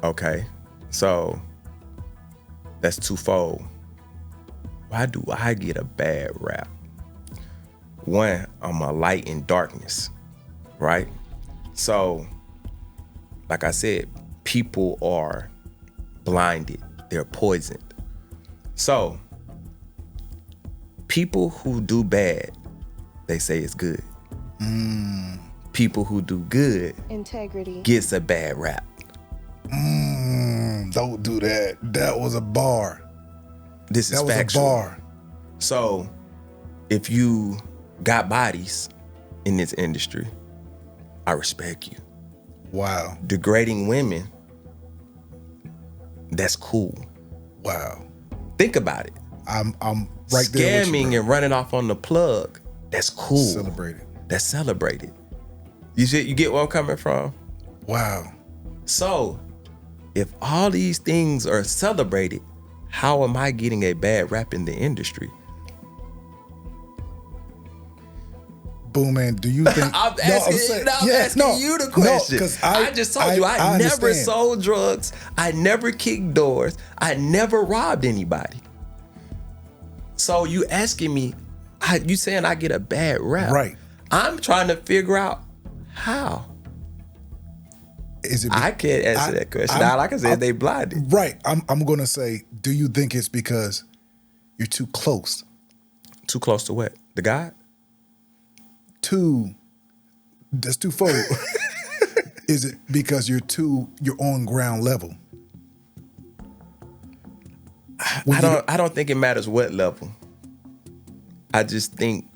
Okay. So that's twofold. Why do I get a bad rap? One, I'm a light in darkness, right? So, like I said, people are blinded. They're poisoned. So, people who do bad, they say it's good. People who do good, integrity, gets a bad rap. Don't do that. That was a bar. This is That was factual. a bar. So, if you got bodies in this industry, I respect you. Wow. Degrading women, that's cool. Wow. Think about it. I'm right there with you, Scamming bro. and running off on the plug, that's cool. Celebrated. That's celebrated. You get where I'm coming from? Wow. So, if all these things are celebrated, how am I getting a bad rap in the industry? Boomman, do you think? I'm asking you the question. No, 'cause I just told you I never understand. sold drugs. I never kicked doors. I never robbed anybody. So you asking me, you saying I get a bad rap? Right. I'm trying to figure out how. Is it? I can't answer that question. Now, like I said, they blinded. Right. I'm gonna say, do you think it's because you're too close Too close to what? The God? to? That's twofold. Is it because you're on ground level? I don't think it matters what level. I just think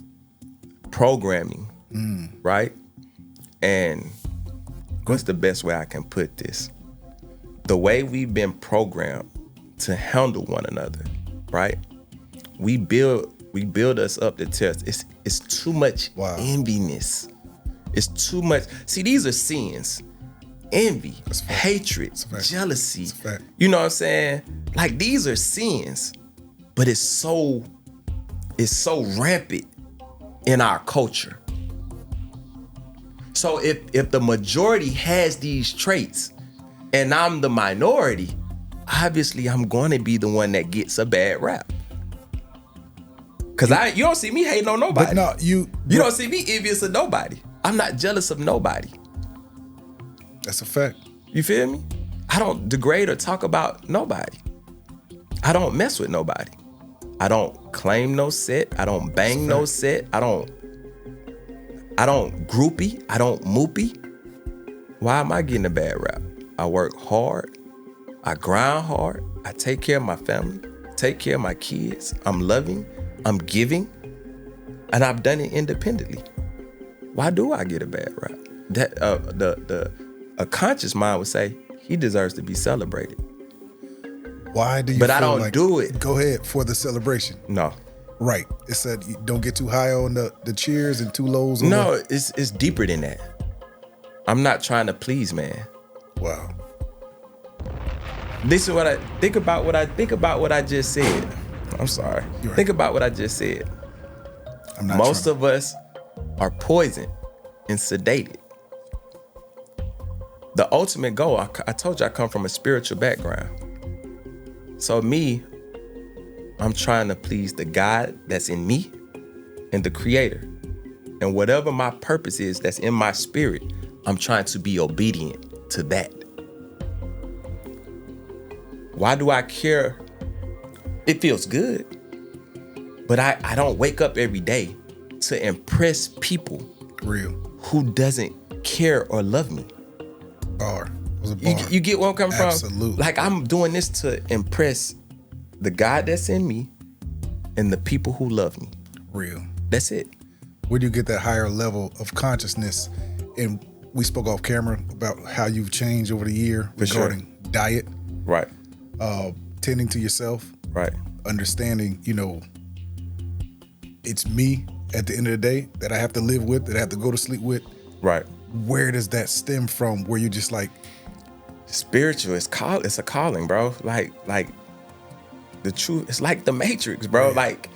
programming, right? And what's the best way I can put this? The way we've been programmed to handle one another, right? We build us up to test. It's too much enviness. It's too much. See, these are sins. Envy, hatred, jealousy. You know what I'm saying? Like, these are sins, but it's so rampant in our culture. So if the majority has these traits, and I'm the minority, obviously I'm going to be the one that gets a bad rap. Cause you don't see me hating on nobody. But no, you don't see me envious of nobody. I'm not jealous of nobody. That's a fact. You feel me? I don't degrade or talk about nobody. I don't mess with nobody. I don't claim no set. I don't bang no set. I don't groupie. I don't moopy. Why am I getting a bad rap? I work hard. I grind hard. I take care of my family. Take care of my kids. I'm loving. I'm giving. And I've done it independently. Why do I get a bad rap? That a conscious mind would say he deserves to be celebrated. Why do you? But feel I don't like, do it. Go ahead for the celebration. No. Right. It said you don't get too high on the cheers and too lows on No, it's deeper than that. I'm not trying to please, man. Wow. This is what I think about. What I just said. I'm sorry. Right. Think about what I just said. I'm not. Most of us are poisoned and sedated. The ultimate goal, I told you I come from a spiritual background. So me, I'm trying to please the God that's in me and the Creator. And whatever my purpose is that's in my spirit, I'm trying to be obedient to that. Why do I care? It feels good. But I don't wake up every day to impress people Real. who doesn't care or love me. Bar. It was a bar. You get where I'm coming from? Absolutely. Like I'm doing this to impress the God that's in me and the people who love me. Real. That's it. Where do you get that higher level of consciousness? And we spoke off camera about how you've changed over the year regarding diet, Right. tending to yourself, Right. understanding, it's me at the end of the day that I have to live with, that I have to go to sleep with. Right. Where does that stem from? Where you just like, Spiritual, it's a calling, bro. Like the truth, it's like the Matrix, bro. Yeah. Like,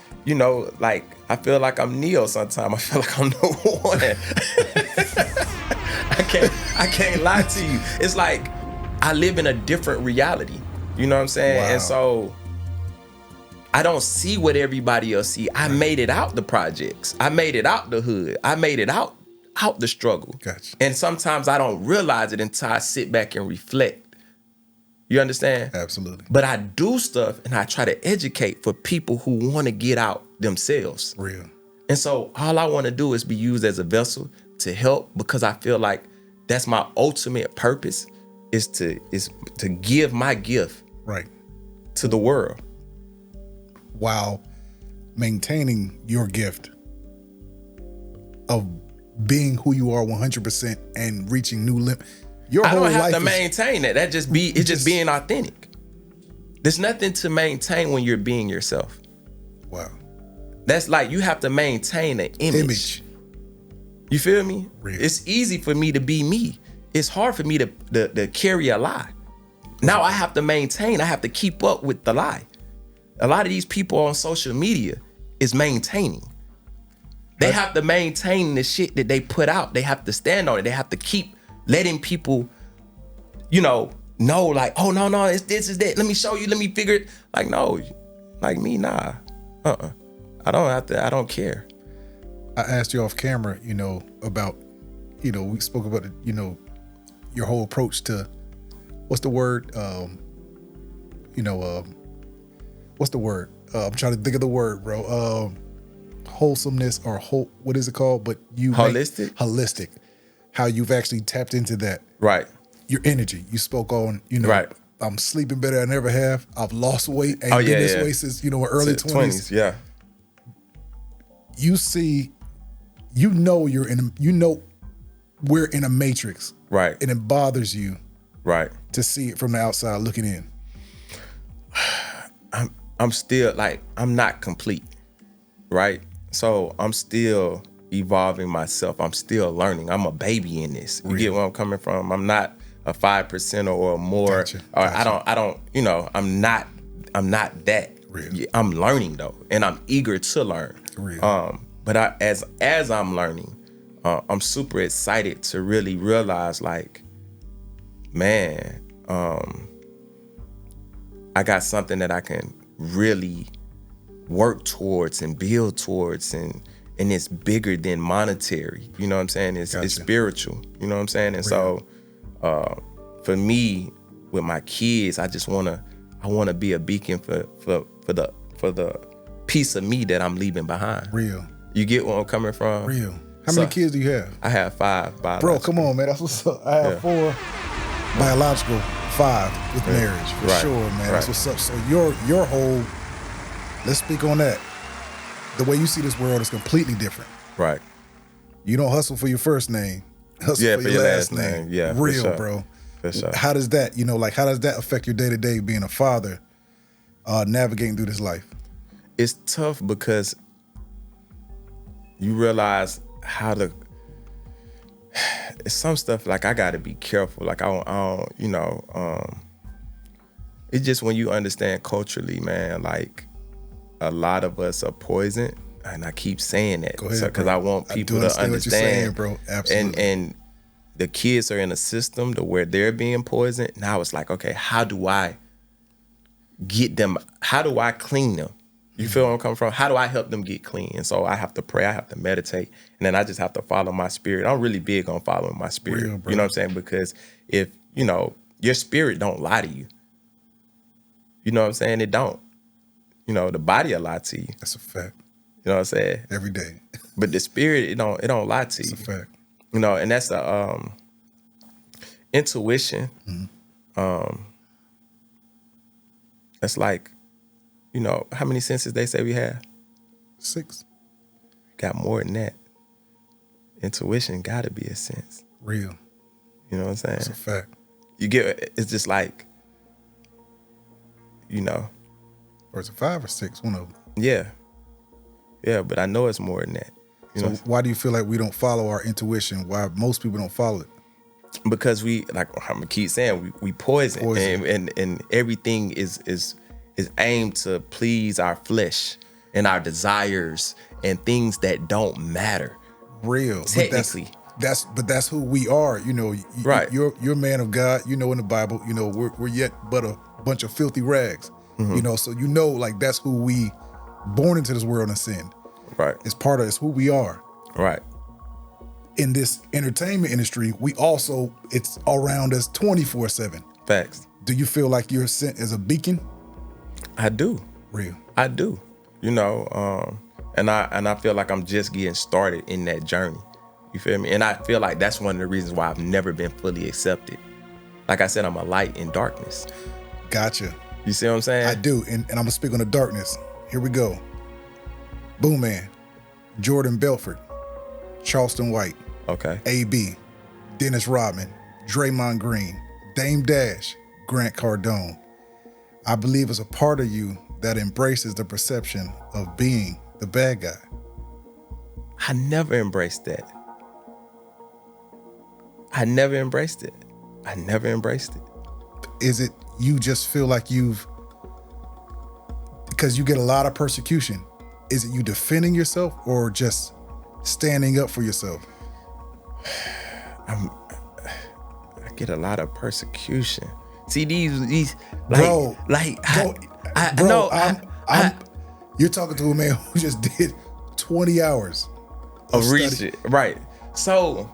like I feel like I'm Neo sometimes. I feel like I'm no one. I can't lie to you. It's like I live in a different reality. You know what I'm saying? Wow. And so I don't see what everybody else see. I made it out the projects. I made it out the hood. I made it out the struggle. Gotcha. And sometimes I don't realize it until I sit back and reflect. You understand? absolutely. But I do stuff and I try to educate for people who want to get out themselves. Real. And so all I want to do is be used as a vessel to help, because I feel like that's my ultimate purpose is to give my gift Right. to the world. While maintaining your gift of being who you are 100% and reaching new limits. Your I whole don't have life to is, maintain that. It's just being authentic. There's nothing to maintain when you're being yourself. wow. That's like you have to maintain an image. You feel me? Real. It's easy for me to be me. It's hard for me to carry a lie. Now I have to maintain. I have to keep up with the lie. A lot of these people on social media is maintaining. They have to maintain the shit that they put out. They have to stand on it. They have to keep letting people, know like, oh, no, it's this, is that. Let me show you. Let me figure it. Like, no, like me, nah. I don't care. I asked you off camera, about, we spoke about, your whole approach to, what's the word? What's the word? I'm trying to think of the word, bro. Wholesomeness or what is it called? But you Holistic? Holistic. How you've actually tapped into that. Right. Your energy. You spoke on, Right. I'm sleeping better than I ever have. I've lost weight and Oh, been yeah, this yeah. way since, early 20s. Yeah. You see, we're in a matrix. Right. And it bothers you Right. to see it from the outside looking in. I'm still like, I'm not complete. Right. So I'm still evolving myself. I'm still learning. I'm a baby in this. You get where I'm coming from? I'm not a 5% or more. Gotcha. Or Gotcha. I don't, I'm not that. Real. Yeah, I'm learning though. And I'm eager to learn. Real. But as I'm learning, I'm super excited to really realize like, man, I got something that I can really work towards and build towards, and it's bigger than monetary. You know what I'm saying? It's spiritual. You know what I'm saying? And so for me, with my kids, I wanna be a beacon for the piece of me that I'm leaving behind. Real. You get where I'm coming from? Real. How many kids do you have? I have 5 biological. Bro, come on, man. That's what's up. I have 4 biological, 5 with marriage. For sure, man. That's what's up. So your whole, let's speak on that. The way you see this world is completely different. Right. You don't hustle for your first name. Hustle for your last name. Yeah. Real, for sure. bro. For sure. How does that, how does that affect your day-to-day being a father, navigating through this life? It's tough because you realize how to. It's some stuff like I gotta be careful. Like I don't, it's just when you understand culturally, man, like a lot of us are poisoned, and I keep saying that because I want people to understand. What you're saying, bro. Absolutely. And the kids are in a system to where they're being poisoned. Now it's like, okay, how do I get them? How do I clean them? You feel where I'm coming from? How do I help them get clean? And so I have to pray, I have to meditate, and then I just have to follow my spirit. I'm really big on following my spirit. Real, you know what I'm saying? Because if, your spirit don't lie to you. You know what I'm saying? It don't. The body will lie to you. That's a fact. You know what I'm saying? Every day. But the spirit, it don't lie to you. That's a fact. And that's the intuition. That's like, how many senses they say we have? 6. Got more than that. Intuition gotta be a sense. Real. You know what I'm saying? That's a fact. You get, it's just like, Or is it 5 or 6? One of them. Yeah. Yeah, but I know it's more than that. So why do you feel like we don't follow our intuition? Why most people don't follow it? Because we, like I'm gonna keep saying, we poison. And everything is aimed to please our flesh and our desires and things that don't matter. Real. Technically. But that's who we are. Right. You're a man of God. In the Bible, we're yet but a bunch of filthy rags. So like that's who we born into this world and sin. Right. It's who we are. Right. In this entertainment industry, it's around us 24/7. Facts. Do you feel like you're sent as a beacon? I do. Real. I do. And I feel like I'm just getting started in that journey. You feel me? And I feel like that's one of the reasons why I've never been fully accepted. Like I said, I'm a light in darkness. Gotcha. You see what I'm saying? I do. And I'm gonna speak on the darkness. Here we go. Boomman, Jordan Belfort, Charleston White, okay, AB, Dennis Rodman, Draymond Green, Dame Dash, Grant Cardone. I believe it's a part of you that embraces the perception of being the bad guy. I never embraced that. I never embraced it. Is it you just feel like because you get a lot of persecution, is it you defending yourself or just standing up for yourself? I get a lot lot of persecution. See these bro, you're talking to a man who just did 20 hours of research, right? So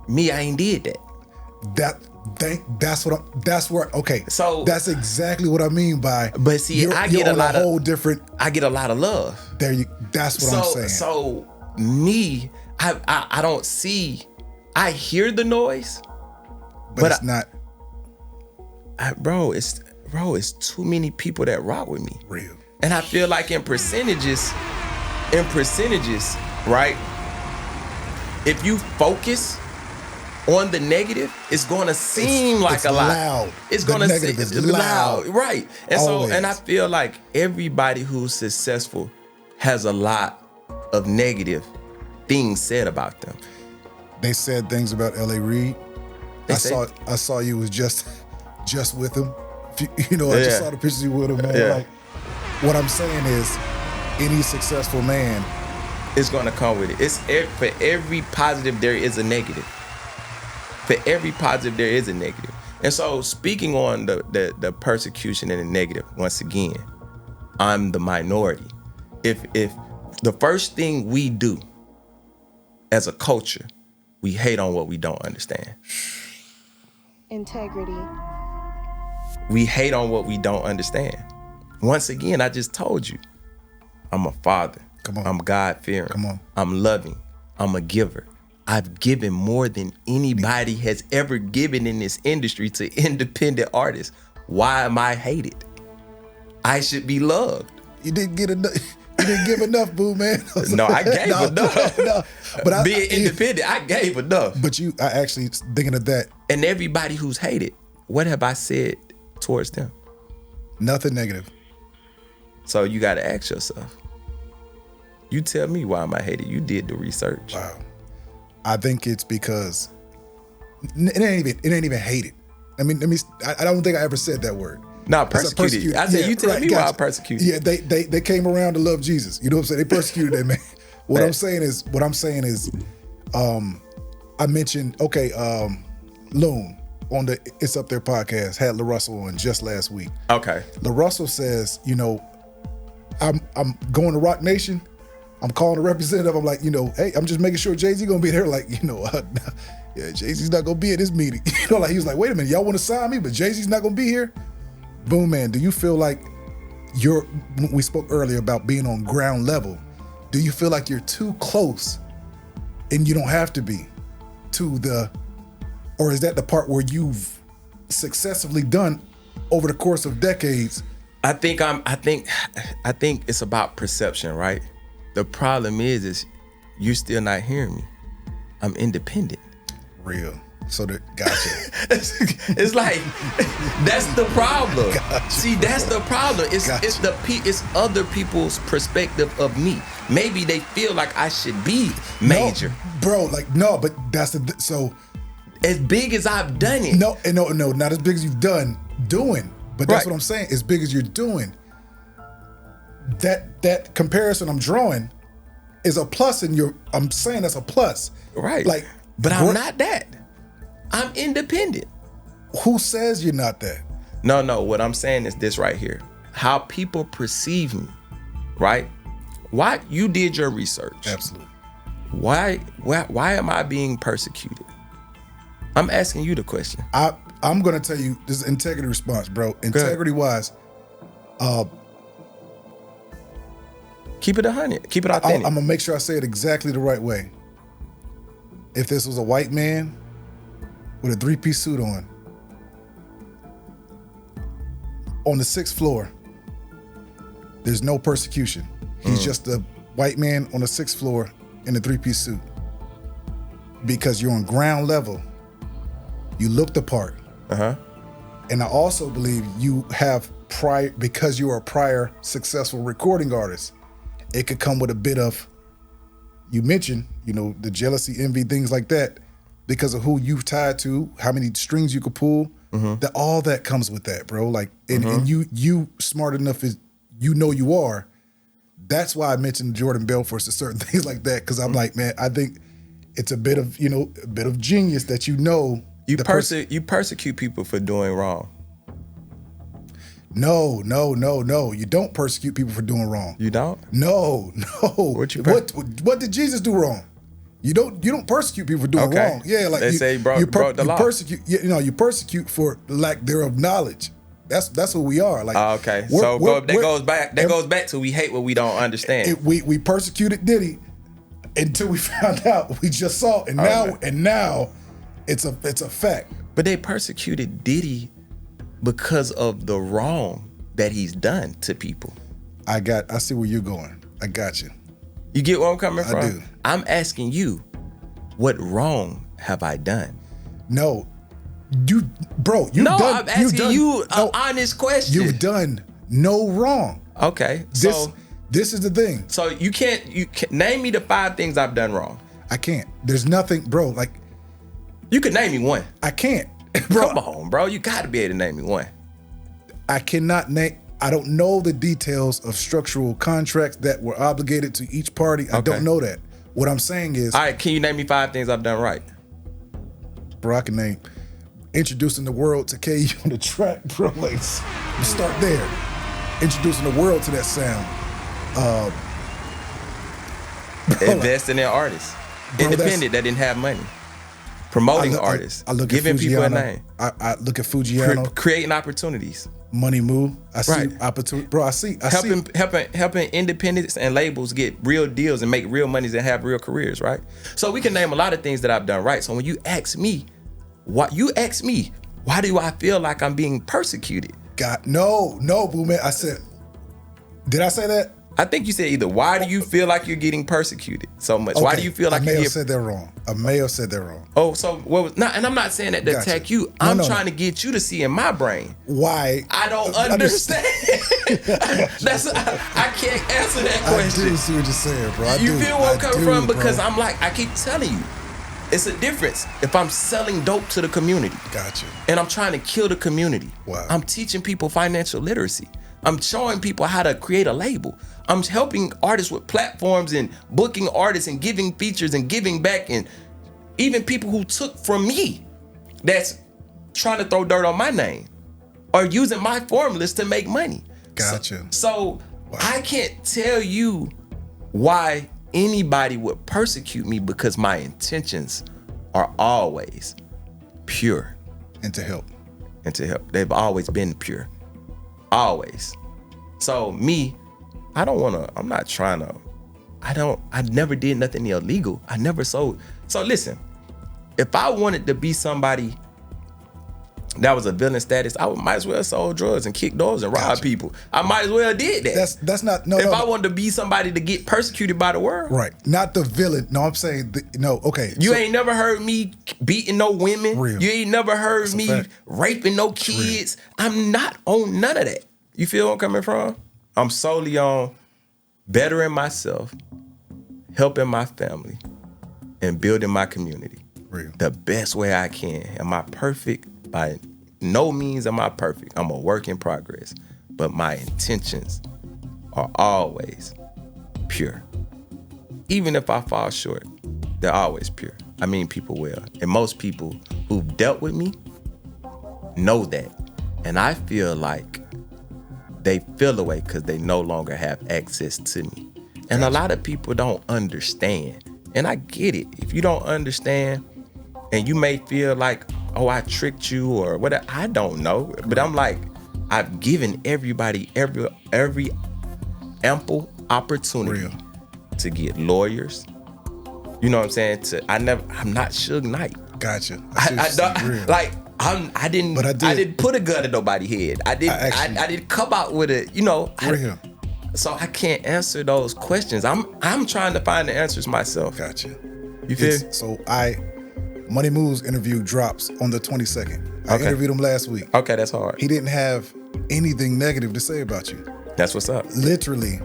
me, I ain't did that. So that's exactly what I mean by. But see, I get a lot of love. That's what I'm saying. So me, I don't see. I hear the noise, but it's not. It's too many people that rock with me. Real. And I feel like in percentages, right? If you focus on the negative, it's gonna seem like a lot. Loud. It's gonna seem loud, right? And Always. and I feel like everybody who's successful has a lot of negative things said about them. They said things about L.A. Reid. I saw you was just with him. I just saw the pictures you with him, man. Yeah. Like, what I'm saying is, any successful man, it's gonna come with it. For every positive there is a negative. For every positive there is a negative. And so speaking on the persecution and the negative, once again, I'm the minority. If the first thing we do as a culture, we hate on what we don't understand. Integrity. We hate on what we don't understand. Once again, I just told you, I'm a father. Come on. I'm God-fearing. Come on. I'm loving. I'm a giver. I've given more than anybody has ever given in this industry to independent artists. Why am I hated? I should be loved. You didn't get enough. You didn't give enough, Boomman. No, I gave enough. No. But Being independent, I gave enough. But I actually thinking of that. And everybody who's hated, what have I said towards them? Nothing negative. So you got to ask yourself. You tell me why am I hated? You did the research. Wow. I think it's because it ain't even hated. I mean, I don't think I ever said that word. No, persecuted. I said, you tell me why I persecuted. Yeah, they came around to love Jesus. You know what I'm saying? They persecuted that man. What I'm saying is, I mentioned, Loon on the It's Up There podcast had LaRussell on just last week. Okay. LaRussell says, I'm going to Rock Nation. I'm calling the representative. I'm like, hey, I'm just making sure Jay-Z gonna be there. Like, yeah, Jay-Z's not gonna be at this meeting. Like he was like, wait a minute, y'all want to sign me, but Jay-Z's not gonna be here. Boomman, do you feel like we spoke earlier about being on ground level. Do you feel like you're too close and you don't have to be or is that the part where you've successfully done over the course of decades? I think it's about perception, right? The problem is you're still not hearing me. I'm independent. Real. So gotcha. It's like that's the problem. Gotcha. See, that's the problem. It's other people's perspective of me. Maybe they feel like I should be major. No, bro, no, but that's so as big as I've done it. No, not as big as you've doing. But that's Right. what I'm saying. As big as you're doing. That comparison I'm drawing is a plus I'm saying that's a plus. Right. But I'm not that. I'm independent. Who says you're not that? No. What I'm saying is this right here. How people perceive me, right? Why you did your research. Absolutely. Why am I being persecuted? I'm asking you the question. I'm gonna tell you this is integrity response, bro. Integrity wise, keep it 100. Keep it authentic. I'm gonna make sure I say it exactly the right way. If this was a white man with a 3-piece suit on the 6th floor, there's no persecution. He's just a white man on the 6th floor in a 3-piece suit. Because you're on ground level, you look the part. And I also believe you have because you are a prior successful recording artist, it could come with a bit of, you mentioned, the jealousy, envy, things like that, because of who you've tied to, how many strings you could pull, that all that comes with that, bro. And you smart enough as you are. That's why I mentioned Jordan Belfort and certain things like that, because I'm like, man, I think it's a bit of genius that you persecute people for doing wrong. No. You don't persecute people for doing wrong. You don't? No. What did Jesus do wrong? You don't persecute people for doing wrong. Yeah, like they say broke the law. You persecute for lack thereof knowledge. That's who we are. Like okay. So that goes back to we hate what we don't understand. We persecuted Diddy until we found out. We just saw it, and now it's a fact. But they persecuted Diddy because of the wrong that he's done to people. I see where you're going. I got you. You get where I'm coming from? I do. I'm asking you, what wrong have I done? No. I'm asking you an honest question. You've done no wrong. Okay. This is the thing. So you can't name me the 5 things I've done wrong. I can't. There's nothing, bro. You could name me one. I can't. Bro, come on, bro. You got to be able to name me one. I cannot name. I don't know the details of structural contracts that were obligated to each party. I don't know that. What I'm saying is, all right. Can you name me 5 things I've done right? Bro, I can name. introducing the world to KU on the track, bro. Like, you start there. Introducing the world to that sound. Investing in artists. Bro, Independent that didn't have money. Promoting artists. I look giving at people a name. I look at Fujiano. Creating opportunities. Money Move. I see Right. opportunity. Bro, I see. Helping independents and labels get real deals and make real monies and have real careers, right? So we can name a lot of things that I've done right. So when you ask me, why do I feel like I'm being persecuted? God, no, Boomman. I said, did I say that? I think you said either why do you feel like you're getting persecuted so much? Okay. Why do you feel like I may you're have said that wrong. Oh, so what was not? And I'm not saying that to attack you. I'm trying to get you to see in my brain why I don't understand. I can't answer that question. I do see what you're saying, bro. You feel where I'm coming from? Because bro. I'm like, I keep telling you, it's a difference. If I'm selling dope to the community, Gotcha. and I'm trying to kill the community, Wow. I'm teaching people financial literacy. I'm showing people how to create a label. I'm helping artists with platforms and booking artists and giving features and giving back, and even people who took from me that's trying to throw dirt on my name are using my formulas to make money. Gotcha. So Wow. I can't tell you why anybody would persecute me because my intentions are always pure And to help. and to help. They've always been pure. Always. So me, I never did nothing illegal. I never sold. So listen, if I wanted to be somebody that was a villain status, I might as well sold drugs and kick doors and rob people. I might as well did that. That's not no. If no, I wanted to be somebody to get persecuted by the world. right, not the villain. No, I'm saying no. Okay, You ain't never heard me beating no women. Real. You ain't never heard That's a me fact. raping no kids. I'm not on none of that. You feel where I'm coming from? I'm solely on bettering myself, helping my family, and building my community Real. the best way I can. Am I perfect? By no means am I perfect. I'm a work in progress. But my intentions are always pure. Even if I fall short, they're always pure. I mean people well. And most people who've dealt with me know that. And I feel like they feel away because they no longer have access to me. And a lot of people don't understand. And I get it. If you don't understand, and you may feel like, oh, I tricked you or whatever, I don't know. But I'm like, I've given everybody every ample opportunity Real. to get lawyers. You know what I'm saying? I'm not Suge Knight. Gotcha. I didn't put a gun in nobody's head. I didn't come out with it, Real. So I can't answer those questions. I'm trying to find the answers myself. Gotcha. You feel? So Money Moves interview drops on the 22nd. I Okay. interviewed him last week. Okay, that's hard. He didn't have anything negative to say about you. That's what's up. Literally.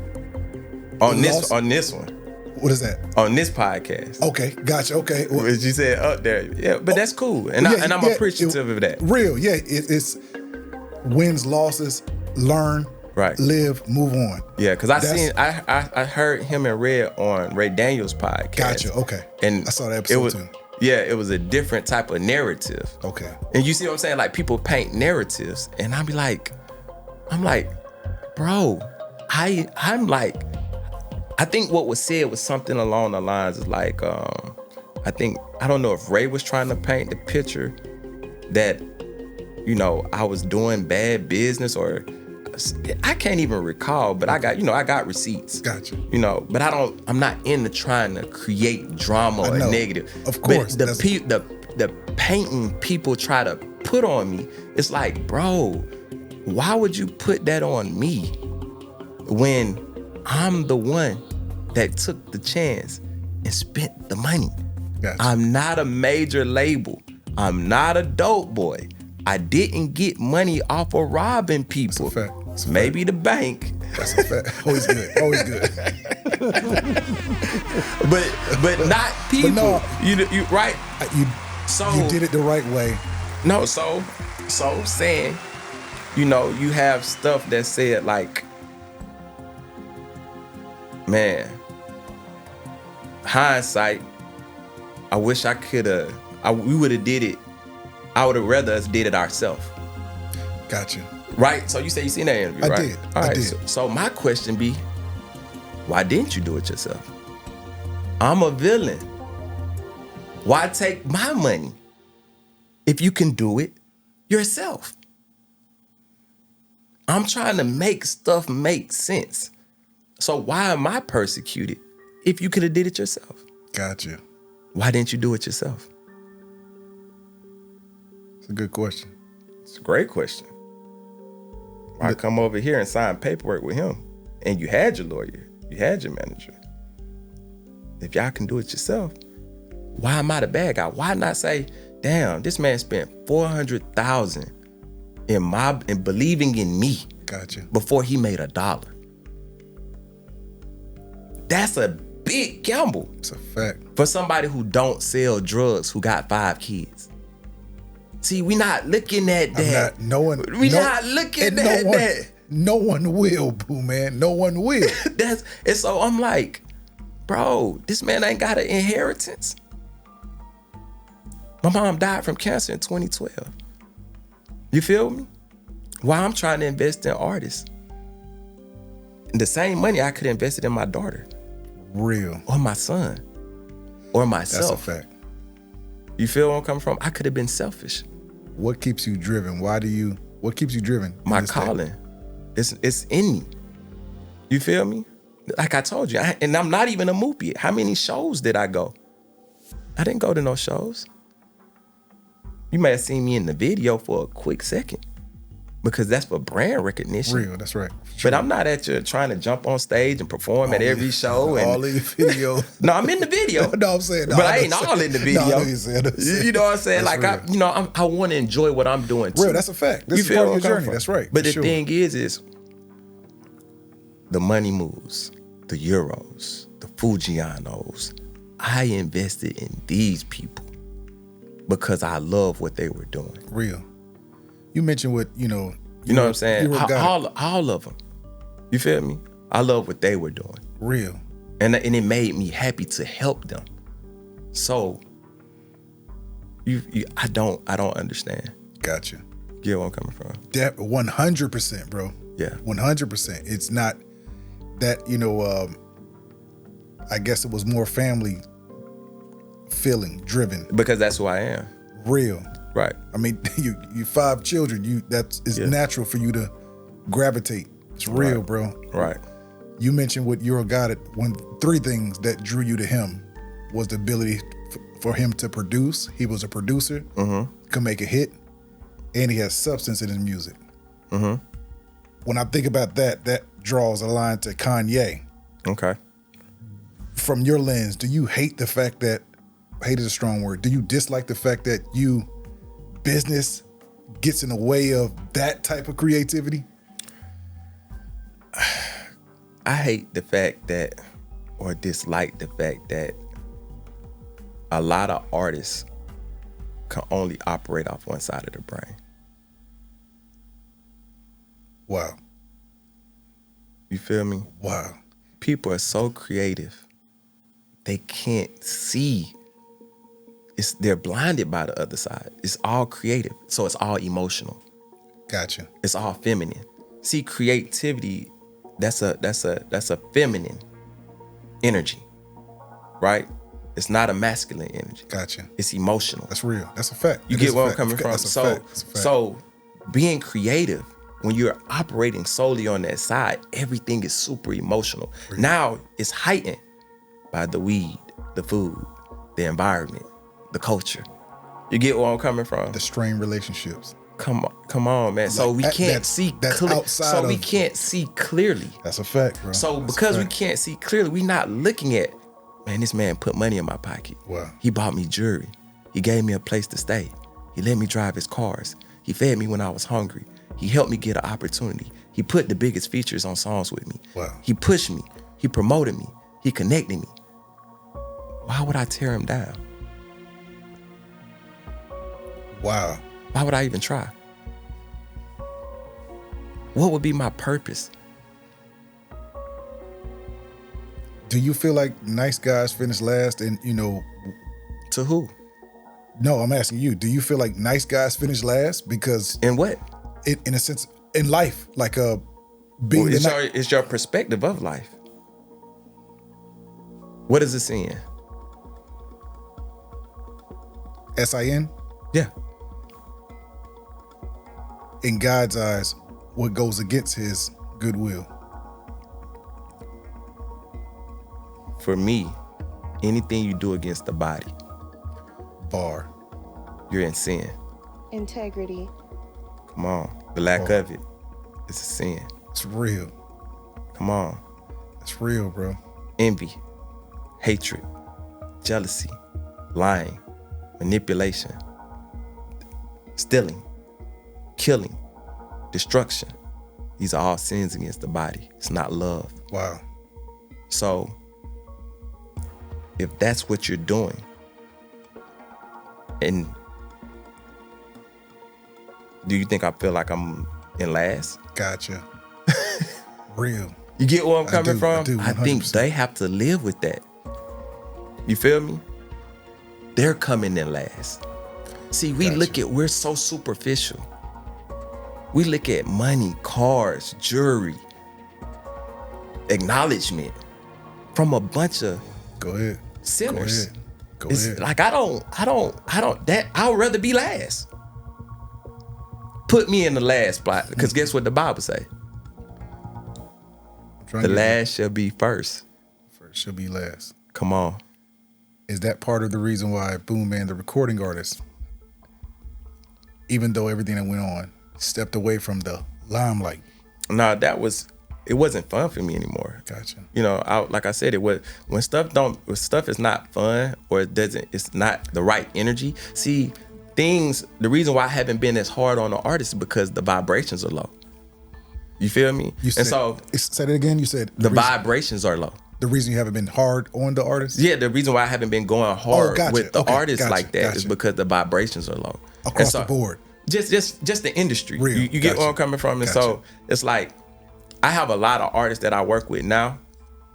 On this one. What is that? On this podcast. Okay, gotcha. Okay. Well, As you said up there. Yeah, but that's cool. And I'm appreciative of that. Real, yeah. It's wins, losses, learn, Right. live, move on. Yeah, because I heard him and Red on Ray Daniels' podcast. Gotcha. Okay. And I saw that episode too. Yeah, it was a different type of narrative. Okay. And you see what I'm saying? Like people paint narratives, and I'm like, bro, I think what was said was something along the lines of like, I don't know if Ray was trying to paint the picture that, I was doing bad business, or I can't even recall, but I got receipts. Gotcha. But I'm not into trying to create drama or know. negative. Of course. But the painting people try to put on me, it's like, bro, why would you put that on me when I'm the one that took the chance and spent the money? Gotcha. I'm not a major label. I'm not a dope boy. I didn't get money off of robbing people. That's a fact. That's a Maybe the bank. That's a fact. Always good. Always good. but not people. no. You right? You So you did it the right way. No, so saying, you have stuff that said like, man, hindsight, I wish I could have, we would have did it I would have rather us did it ourselves. Gotcha. Right? So you say you seen that interview, I right? did. All I right. did. So my question be, why didn't you do it yourself? I'm a villain. Why take my money if you can do it yourself? I'm trying to make stuff make sense. So why am I persecuted if you could have did it yourself? Gotcha. Why didn't you do it yourself? It's a good question. It's a great question. Why come over here and sign paperwork with him? And you had your lawyer, you had your manager. If y'all can do it yourself, why am I the bad guy? Why not say, damn, this man spent $400,000 in believing in me Gotcha. before he made $1? That's a big gamble It's a fact. for somebody who don't sell drugs, who got 5 kids. See, we not looking at that. Not looking at that. No one will, Boomman. No one will. And so I'm like, bro, this man ain't got an inheritance. My mom died from cancer in 2012. You feel me? Why I'm trying to invest in artists. And the same money I could have invested in my daughter. Real. Or my son. Or myself. That's a fact. You feel where I'm coming from? I could have been selfish. What keeps you driven? What keeps you driven? My calling. It's in me. You feel me? Like I told you, and I'm not even a movie. How many shows did I go? I didn't go to no shows. You may have seen me in the video for a quick second because that's for brand recognition. Real, that's right. But I'm not at you trying to jump on stage and perform at every show. All in your video. No, I'm in the video. No, I'm saying. But I ain't all in the video. No, I know you saying. You know what I'm saying? That's Like, real. I want to enjoy what I'm doing too. Real, that's a fact. This is part of your journey. That's right. But for the sure. thing is the money moves, the euros, the Fujianos. I invested in these people because I love what they were doing. Real. You mentioned what, You know what I'm saying? All of them. You feel me? I love what they were doing. Real. And it made me happy to help them. So I don't understand. Gotcha. Get where I'm coming from. 100%, bro. Yeah. 100%. It's not that, I guess it was more family feeling driven. Because that's who I am. Real. Right. I mean, you 5 children. It's natural for you to gravitate. It's real, Right. bro. Right. You mentioned what Euro got it. 3 things that drew you to him was the ability for him to produce. He was a producer, could make a hit, and he has substance in his music. When I think about that draws a line to Kanye. Okay. From your lens, do you hate the fact that, hate is a strong word, do you dislike the fact that business gets in the way of that type of creativity? I hate the fact that, or dislike the fact that a lot of artists can only operate off one side of the brain. Wow. You feel me? Wow. People are so creative, they can't see. They're blinded by the other side. It's all creative, so it's all emotional. Gotcha. It's all feminine. See, creativity, that's a feminine energy, right? It's not a masculine energy. Gotcha. It's emotional. That's real. That's a fact. You It get is a where I'm fact. coming from? That's a fact. That's a fact. So being creative, when you're operating solely on that side, everything is super emotional. Real. Now it's heightened by the weed, the food, the environment, the culture. You get where I'm coming from? The strained relationships. Come on, man. So we can't see clearly. outside So we of- can't see clearly. That's a fact, bro. So That's a because we fact. can't see clearly, we not looking at, man, this man put money in my pocket. Wow. He bought me jewelry. He gave me a place to stay. He let me drive his cars. He fed me when I was hungry. He helped me get an opportunity. He put the biggest features on songs with me. Wow. He pushed me. He promoted me. He connected me. Why would I tear him down? Wow. Why would I even try? What would be my purpose? Do you feel like Nice Guys finished last and, To who? No, I'm asking you. Do you feel like nice guys finish last? Because In what? in a sense, in life, like being Well, the it's your perspective of life. What is it saying? SIN, Yeah. in God's eyes, what goes against his goodwill? For me, anything you do against the body, Bar. you're in sin. Integrity. Come on. The lack of it is a sin. It's real. Come on. It's real, bro. Envy, hatred, jealousy, lying, manipulation, stealing, killing, destruction. These are all sins against the body. It's not love. Wow. So if that's what you're doing, and do you think I feel like I'm in last? Gotcha. Real. You get where I'm coming do, from? I do, I think 100%. they have to live with that. You feel me? They're coming in last. See, we're so superficial. We look at money, cars, jewelry, acknowledgement from a bunch of Go ahead. sinners. Go It's ahead. like I would rather be last. Put me in the last spot, because guess what the Bible say? The last shall be first. First shall be last. Come on. Is that part of the reason why Boomman, the recording artist, even though everything that went on, stepped away from the limelight? No, it wasn't fun for me anymore. Gotcha. You know, like I said, when stuff is not fun, or it's not the right energy. See, the reason why I haven't been as hard on the artist is because the vibrations are low. You feel me? Say that again. You said the vibrations are low. The reason you haven't been hard on the artist? Yeah, the reason why I haven't been going hard with the artists gotcha, like that is because the vibrations are low. Across the board. Just the industry. Real. You get where I'm coming from? And so it's like, I have a lot of artists that I work with now,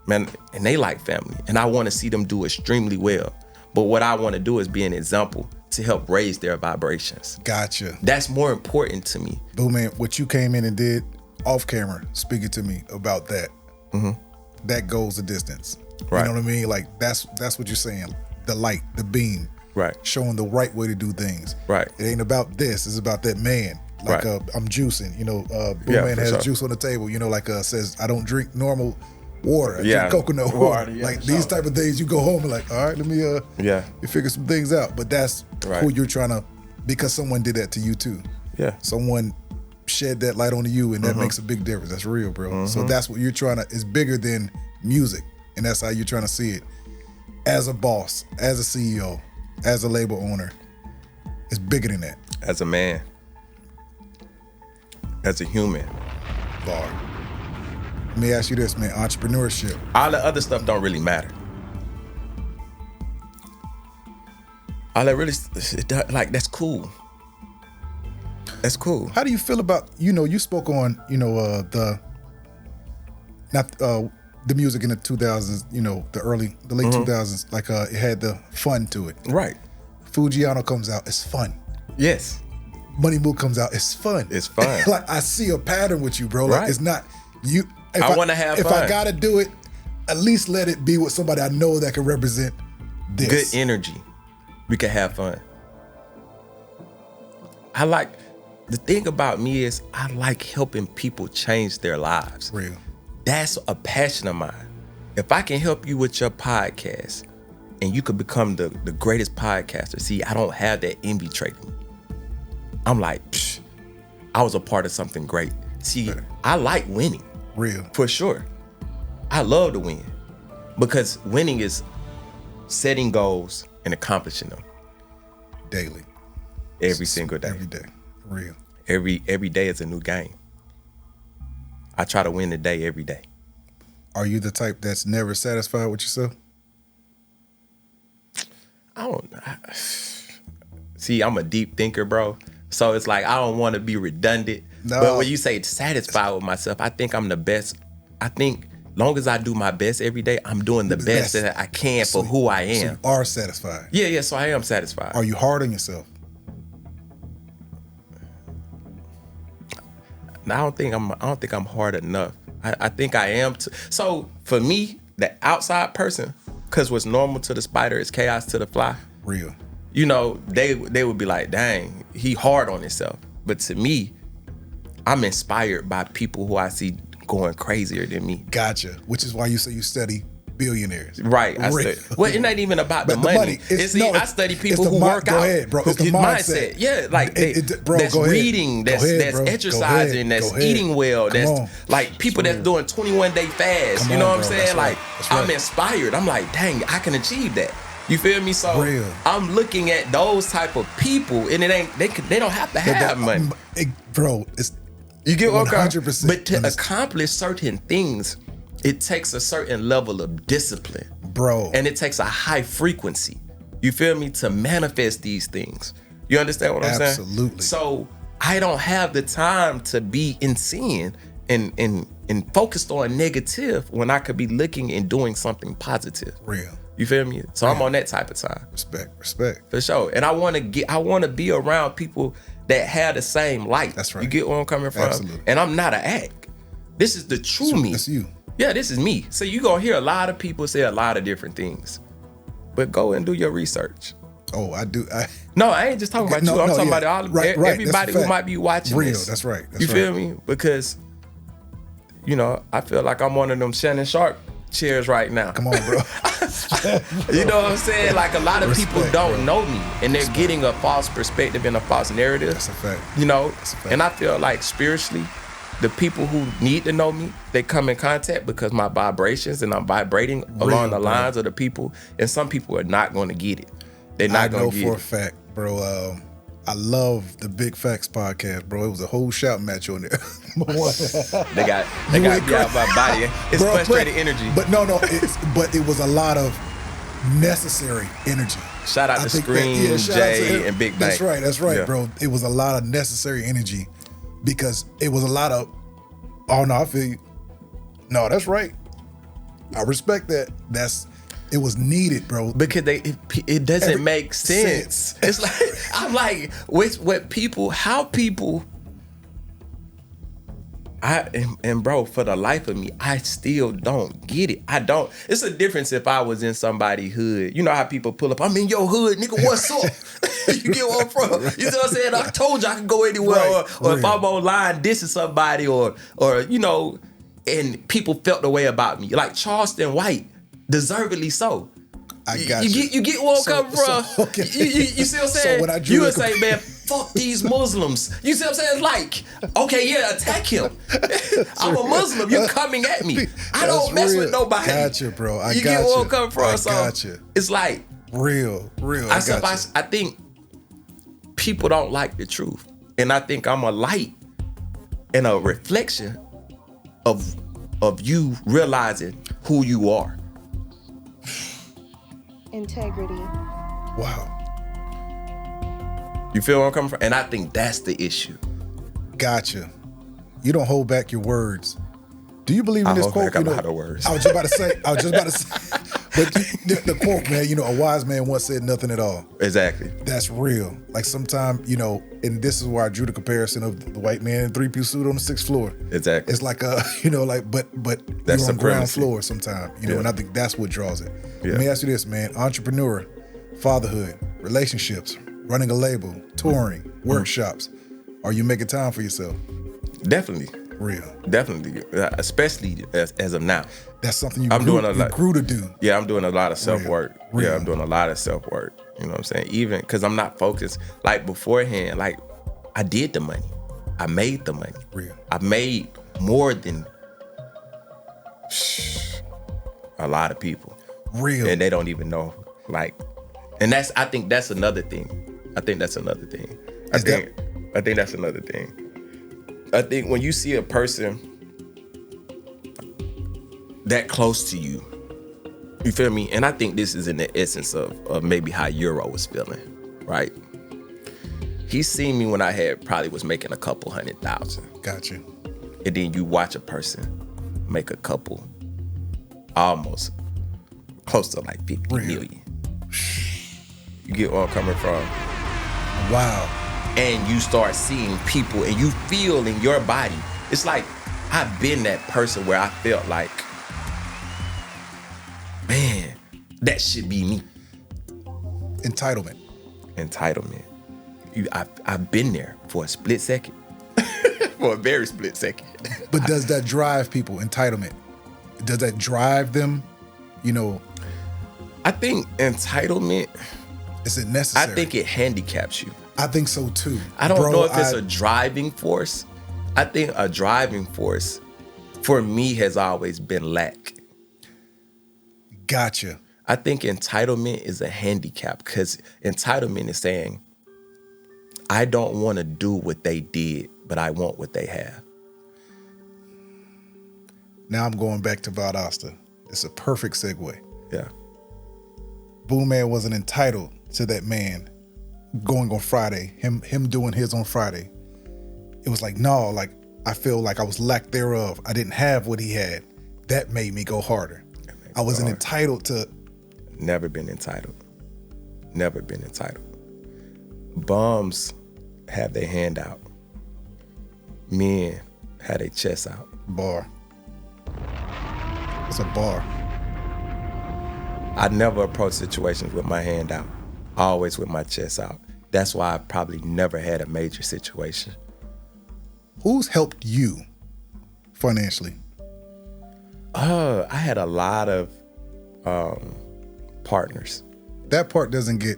man, and they like family. And I want to see them do extremely well. But what I want to do is be an example to help raise their vibrations. Gotcha. That's more important to me. Boomman, what you came in and did off camera, speaking to me about that, that goes the distance. Right. You know what I mean? Like that's what you're saying. The light, the beam. Right. Showing the right way to do things. Right. It ain't about this. It's about that man. Like Right. I'm juicing. You know, Boomman for has sure. juice on the table. You know, like says I don't drink normal water. I Yeah. drink coconut Water, water. yeah, Like for these sure. type of things, you go home and like, all right, let me Yeah. you figure some things out. But that's Right. who you're trying to, because someone did that to you too. Yeah. Someone shed that light onto you, and that makes a big difference. That's real, bro. So that's what you're trying to, it's bigger than music. And that's how you're trying to see it. As a boss, as a CEO, as a label owner, it's bigger than that. As a man. As a human. Bar. Let me ask you this, man. Entrepreneurship. All the other stuff don't really matter. All that really, like, that's cool. That's cool. How do you feel about, you spoke on, the music in the 2000s, the late 2000s, like it had the fun to it. Right. Fujiano comes out, it's fun. Yes. Money Move comes out, it's fun. It's fun. Like I see a pattern with you, bro. Like Right. it's not you. I wanna have If fun. I gotta do it, at least let it be with somebody I know that can represent this. Good energy. We can have fun. The thing about me is I like helping people change their lives. Real. That's a passion of mine. If I can help you with your podcast and you could become the greatest podcaster, see, I don't have that envy trait in me. I'm like, psh, I was a part of something great. See, I like winning. Real. For sure. I love to win. Because winning is setting goals and accomplishing them Daily. every single day. Every day. Real. Every day is a new game. I try to win the day every day. Are you the type that's never satisfied with yourself? See, I'm a deep thinker, bro. So it's like I don't want to be redundant. No. But when you say satisfied with myself, I think I'm the best. I think long as I do my best every day, I'm doing the best that I can for who I am. So you are satisfied. Yeah, so I am satisfied. Are you hard on yourself? I don't think I'm hard enough. I think I am. So for me, the outside person, because what's normal to the spider is chaos to the fly. Real. You know, they would be like, dang, he hard on himself. But to me, I'm inspired by people who I see going crazier than me. Gotcha. Which is why you say you study billionaires. Right. Well, it ain't even about the money. I study people who work out. Go ahead, bro. It's the mindset. Yeah, like bro, that's reading, that's bro. exercising, that's eating well, that's like people that's doing 21-day fast. You know what I'm saying? Like I'm inspired. I'm like, dang, I can achieve that. You feel me? So I'm looking at those type of people, and it ain't they don't have to have money, bro. It's you get what 100%. But to accomplish certain things, it takes a certain level of discipline, bro, and it takes a high frequency. You feel me? To manifest these things. You understand what I'm saying? Absolutely. So I don't have the time to be in sin and focused on negative when I could be looking and doing something positive. Real. You feel me? So I'm on that type of time. Respect. For sure. And I want to be around people that have the same light. That's right. You get where I'm coming from? Absolutely. And I'm not an act. This is the true me. That's you. Yeah, this is me. So you gonna hear a lot of people say a lot of different things. But go and do your research. Oh, I do. No, I ain't just talking about you. I'm talking about everybody who might be watching Real, this. that's right. You feel me? Because, you know, I feel like I'm one of them Shannon Sharp chairs right now. Come on, bro. You know what I'm saying? Like a lot of people don't know me, and they're getting a false perspective and a false narrative. That's a fact. You know? That's a fact. And I feel like spiritually, the people who need to know me, they come in contact because my vibrations and I'm vibrating along the lines of the people, and some people are not going to get it. They're not going to get it. I know for a fact, bro. I love the Big Facts podcast, bro. It was a whole shout match on there. they got me out my body. It's frustrated energy. But but it was a lot of necessary energy. Shout out to Scream, Jay, and Big Bang. That's right, bro. It was a lot of necessary energy because it was a lot of, oh no, I feel you. No, that's right. I respect that. It was needed, bro. Because it doesn't make sense. It's like, I'm like, how people, and bro, for the life of me, I still don't get it. I don't. It's a difference if I was in somebody's hood. You know how people pull up, I'm in your hood, nigga, what's up? You get where I'm from? You know what I'm saying? I told you I could go anywhere. Right. Or if I'm online dissing somebody or you know, and people felt the way about me. Like Charleston White, deservedly so. I got you. You get where I'm coming from? Okay. You see what I'm saying? So when I drew you would say, man, fuck these Muslims. You see what I'm saying? It's like, okay, yeah, attack him. I'm a Muslim. You're coming at me. I don't mess with nobody. Gotcha, bro. You get where I'm coming from? So gotcha. It's like real. I think people don't like the truth, and I think I'm a light and a reflection of you realizing who you are. Integrity. Wow. You feel where I'm coming from? And I think that's the issue. Gotcha. You don't hold back your words. Do you believe in this quote? I hold back a lot of words. I was just about to say. But the quote, man, you know, a wise man once said nothing at all. Exactly. That's real. Like sometimes, you know, and this is where I drew the comparison of the white man in a three-piece suit on the 6th floor. Exactly. It's like you know, like, but that's you're on ground floor sometimes, you know, and I think that's what draws it. Yeah. Let me ask you this, man. Entrepreneur, fatherhood, relationships, running a label, touring, workshops. Are you making time for yourself? Definitely. Real. Definitely. Especially as of now. That's something you grew to do. Yeah, I'm doing a lot of self-work. Real. Yeah, I'm doing a lot of self-work. You know what I'm saying? Even because I'm not focused. Like beforehand, like I did the money. I made the money. Real. I made more than a lot of people. Real. And they don't even know. Like, and I think that's another thing. I think that's another thing. I think that's another thing. I think when you see a person that close to you, you feel me? And I think this is in the essence of maybe how Euro was feeling, right? He seen me when I probably was making a couple $100,000. Gotcha. And then you watch a person make a couple almost close to like 50 million. You get where I'm coming from? Wow. And you start seeing people and you feel in your body. It's like I've been that person where I felt like, man, that should be me. Entitlement. I've been there for a split second. For a very split second. But does that drive people, entitlement? Does that drive them, I think entitlement, is it necessary? I think it handicaps you. I think so too. I don't know if it's a driving force. I think a driving force for me has always been lack. Gotcha. I think entitlement is a handicap because entitlement is saying, I don't want to do what they did, but I want what they have. Now I'm going back to Valdosta. It's a perfect segue. Yeah. Boomman wasn't entitled to that man going on Friday, him doing his on Friday. It was like, no, like I feel like I was lack thereof. I didn't have what he had. That made me go harder. I wasn't entitled to. Never been entitled. Never been entitled. Bums have their hand out. Men have their chest out. Bar. It's a bar. I never approach situations with my hand out. Always with my chest out. That's why I probably never had a major situation. Who's helped you financially? I had a lot of partners. That part doesn't get,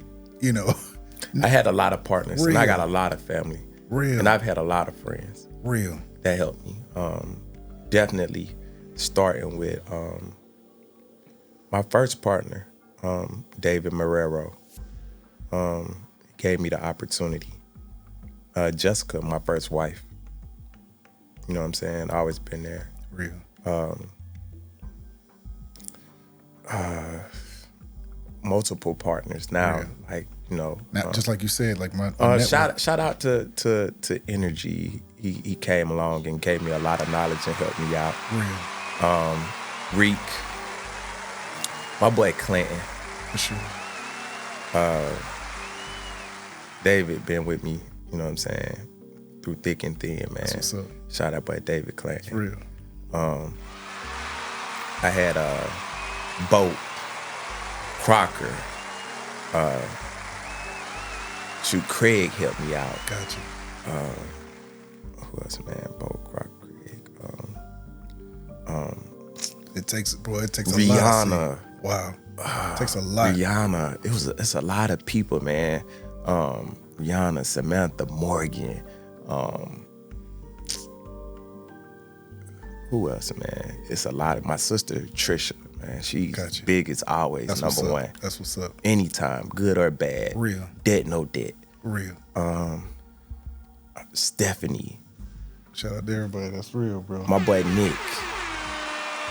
I had a lot of partners. Real. And I got a lot of family. Real. And I've had a lot of friends. Real. That helped me. Definitely starting with my first partner, David Marrero, gave me the opportunity. Jessica, my first wife. You know what I'm saying? Always been there. Real. Multiple partners now, Real. like, Now, just like you said, like my shout out to Energy. He came along and gave me a lot of knowledge and helped me out. Real. Reek, my boy Clinton, For sure. David been with me, you know what I'm saying, through thick and thin, man. That's what's up. Shout out by David Clinton. It's real. I had Boat, Crocker, Craig helped me out. Gotcha. Who else, man? Boat, Crocker, Craig. It takes a lot. Rihanna. Wow. It takes a lot. Rihanna. It's a lot of people, man. Rihanna, Samantha Morgan. Who else, man? It's a lot of my sister Trisha, man. She's Gotcha. big as always, That's number what's up. one. That's what's up. Anytime, good or bad. Real. Debt, no debt. Real. Stephanie. Shout out to everybody. That's real, bro. My boy Nick.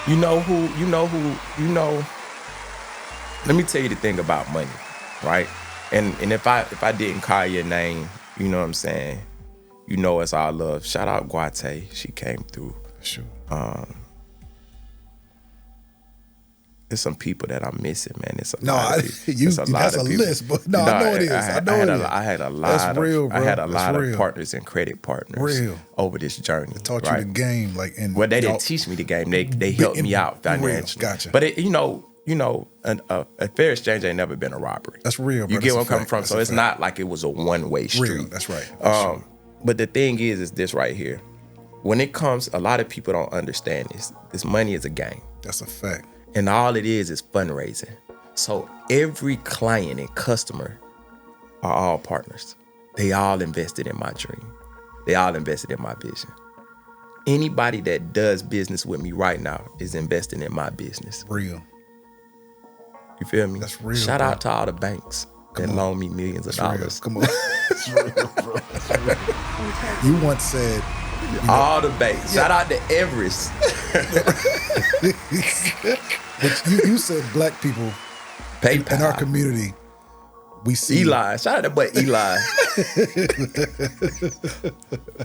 You know who. Let me tell you the thing about money, right? And if I didn't call your name, you know what I'm saying? You know it's all love. Shout out Guate. She came through. For sure. There's some people that I'm missing, man. It's a No, lot of people. that's a list, but no, I know it is. I know it is. I had a lot. That's real, bro. I had a That's lot real. of partners and credit partners Real. over this journey. Taught right? you the game, like in. Well, they didn't teach me the game. They helped me out financially. Gotcha. But a fair exchange ain't never been a robbery. That's real, bro. You get That's where a I'm coming fact. from. That's So a it's fact. not like it was a one-way street. Real. That's right. For sure. But the thing is this right here. When it comes, a lot of people don't understand this. This money is a game. That's a fact. And all it is fundraising. So every client and customer are all partners. They all invested in my dream. They all invested in my vision. Anybody that does business with me right now is investing in my business. Real. You feel me? That's real, Shout bro. out to all the banks that loan me millions of That's real. dollars. Come on. That's real, bro. That's real. You once said. All the banks. Shout out to Everest. But you said black people PayPal. in our community, we see Eli. Shout out to boy Eli.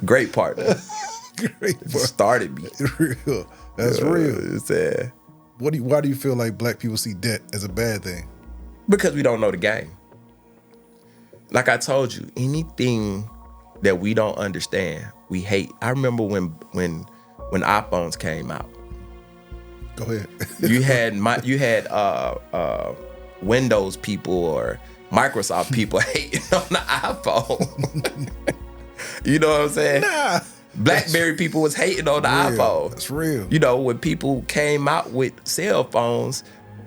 Great partner. Great, bro. Started me. Real. That's real. It's, Why do you feel like black people see debt as a bad thing? Because we don't know the game. Like I told you, anything that we don't understand, we hate. I remember when iPhones came out. Go ahead. you had Windows people or Microsoft people hating on the iPhone. You know what I'm saying? Nah. BlackBerry people was hating on the iPhone. That's real. You know, when people came out with cell phones,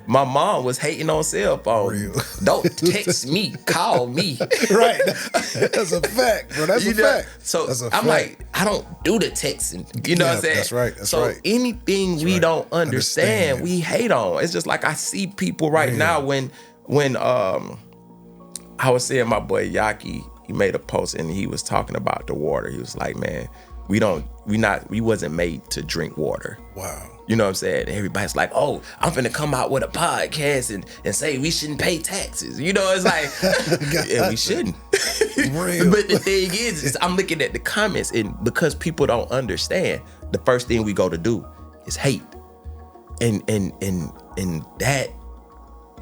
my mom was hating on cell phones. Real. Don't text me, call me. Right. That's a fact, bro. That's a fact. So That's a I'm fact. like, I don't do the texting. You know what I'm saying? That's right. That's so right. anything we don't understand, we hate on. It's just like I see people right now when I was seeing my boy Yaki, he made a post and he was talking about the water. He was like, man, we wasn't made to drink water. Wow. You know what I'm saying? Everybody's like, oh, I'm finna come out with a podcast and say we shouldn't pay taxes. You know, it's like, yeah, we shouldn't. Real. But the thing is I'm looking at the comments, and because people don't understand, the first thing we go to do is hate. And that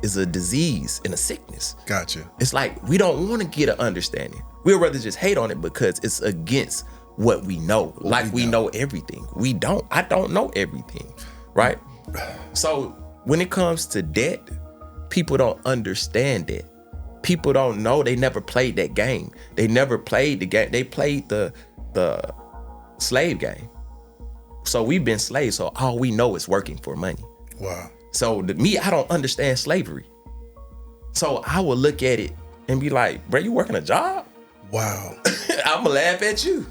is a disease and a sickness. Gotcha. It's like, we don't want to get an understanding. We'd rather just hate on it because it's against what we know. We know everything. We don't. I don't know everything, right? So when it comes to debt, people don't understand it. People don't know. They never played that game. They never played the game. They played the slave game. So we've been slaves. So all we know is working for money. Wow. So to me, I don't understand slavery. So I would look at it and be like, bro, you working a job? Wow. I'm gonna laugh at you.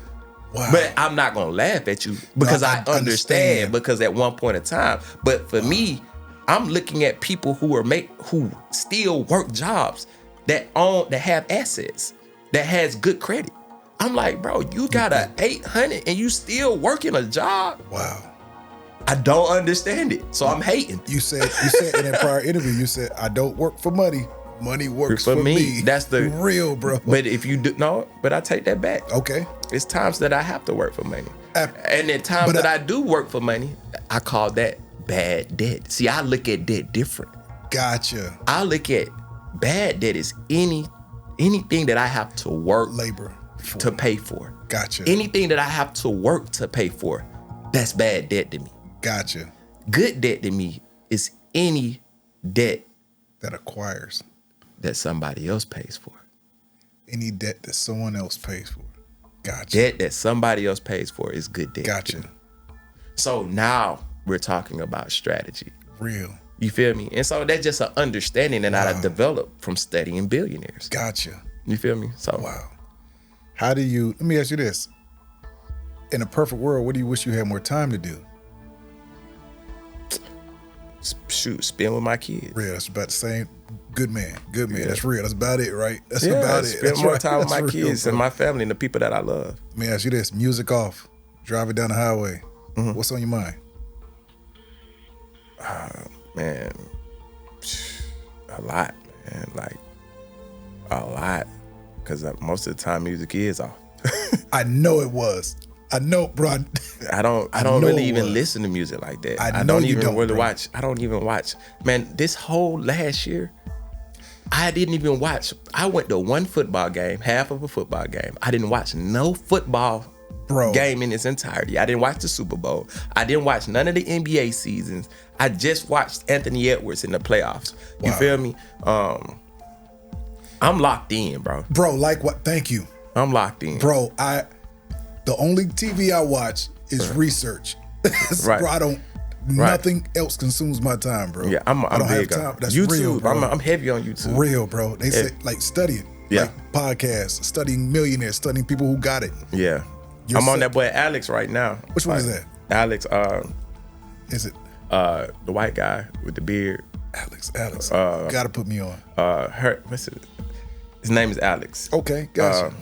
Wow. But I'm not gonna laugh at you because I understand. Because at one point in time, but for me, I'm looking at people who still work jobs that have assets, that has good credit. I'm like, bro, you got a 800 and you still working a job? Wow. I don't understand it, so I'm hating. You said in that prior interview, you said, I don't work for money. Money works for me. That's the real, bro. But if you do but I take that back. Okay. It's times that I have to work for money. And at times that I do work for money, I call that bad debt. See, I look at debt different. Gotcha. I look at bad debt as anything that I have to work labor to pay for. Gotcha. Anything that I have to work to pay for, that's bad debt to me. Gotcha. Good debt to me is any debt that acquires, that somebody else pays for. Any debt that someone else pays for. Gotcha. Debt that somebody else pays for is good debt. Gotcha. So now we're talking about strategy. Real. You feel me? And so that's just an understanding that I developed from studying billionaires. Gotcha. You feel me? So wow. Let me ask you this. In a perfect world, what do you wish you had more time to do? Shoot, spend with my kids. Real. That's about the same. Good man. Good man. Yeah. That's real. That's about it, right? That's about it. Spend more time with my kids and my family and the people that I love. Let me ask you this. Music off. Driving down the highway. Mm-hmm. What's on your mind? Man. A lot, man. Like, a lot. Because most of the time music is off. I know it was. I know, bro. I don't really even listen to music like that. I don't even really watch. I don't even watch. Man, this whole last year, I didn't even watch. I went to one football game, half of a football game. I didn't watch no football game in its entirety. I didn't watch the Super Bowl. I didn't watch none of the NBA seasons. I just watched Anthony Edwards in the playoffs. You feel me? I'm locked in, bro. Bro, like what? Thank you. I'm locked in. Bro, the only TV I watch is research. Right. Bro, nothing else consumes my time, bro. Yeah, I'm big on That's YouTube. Real, bro. I'm heavy on YouTube. Real, bro. They say like studying. Yeah. Like podcasts, studying millionaires, studying people who got it. Yeah. I'm on that boy Alex right now. Which one is that? Alex, is it the white guy with the beard? Alex. Gotta put me on. His name is Alex. Okay, gotcha.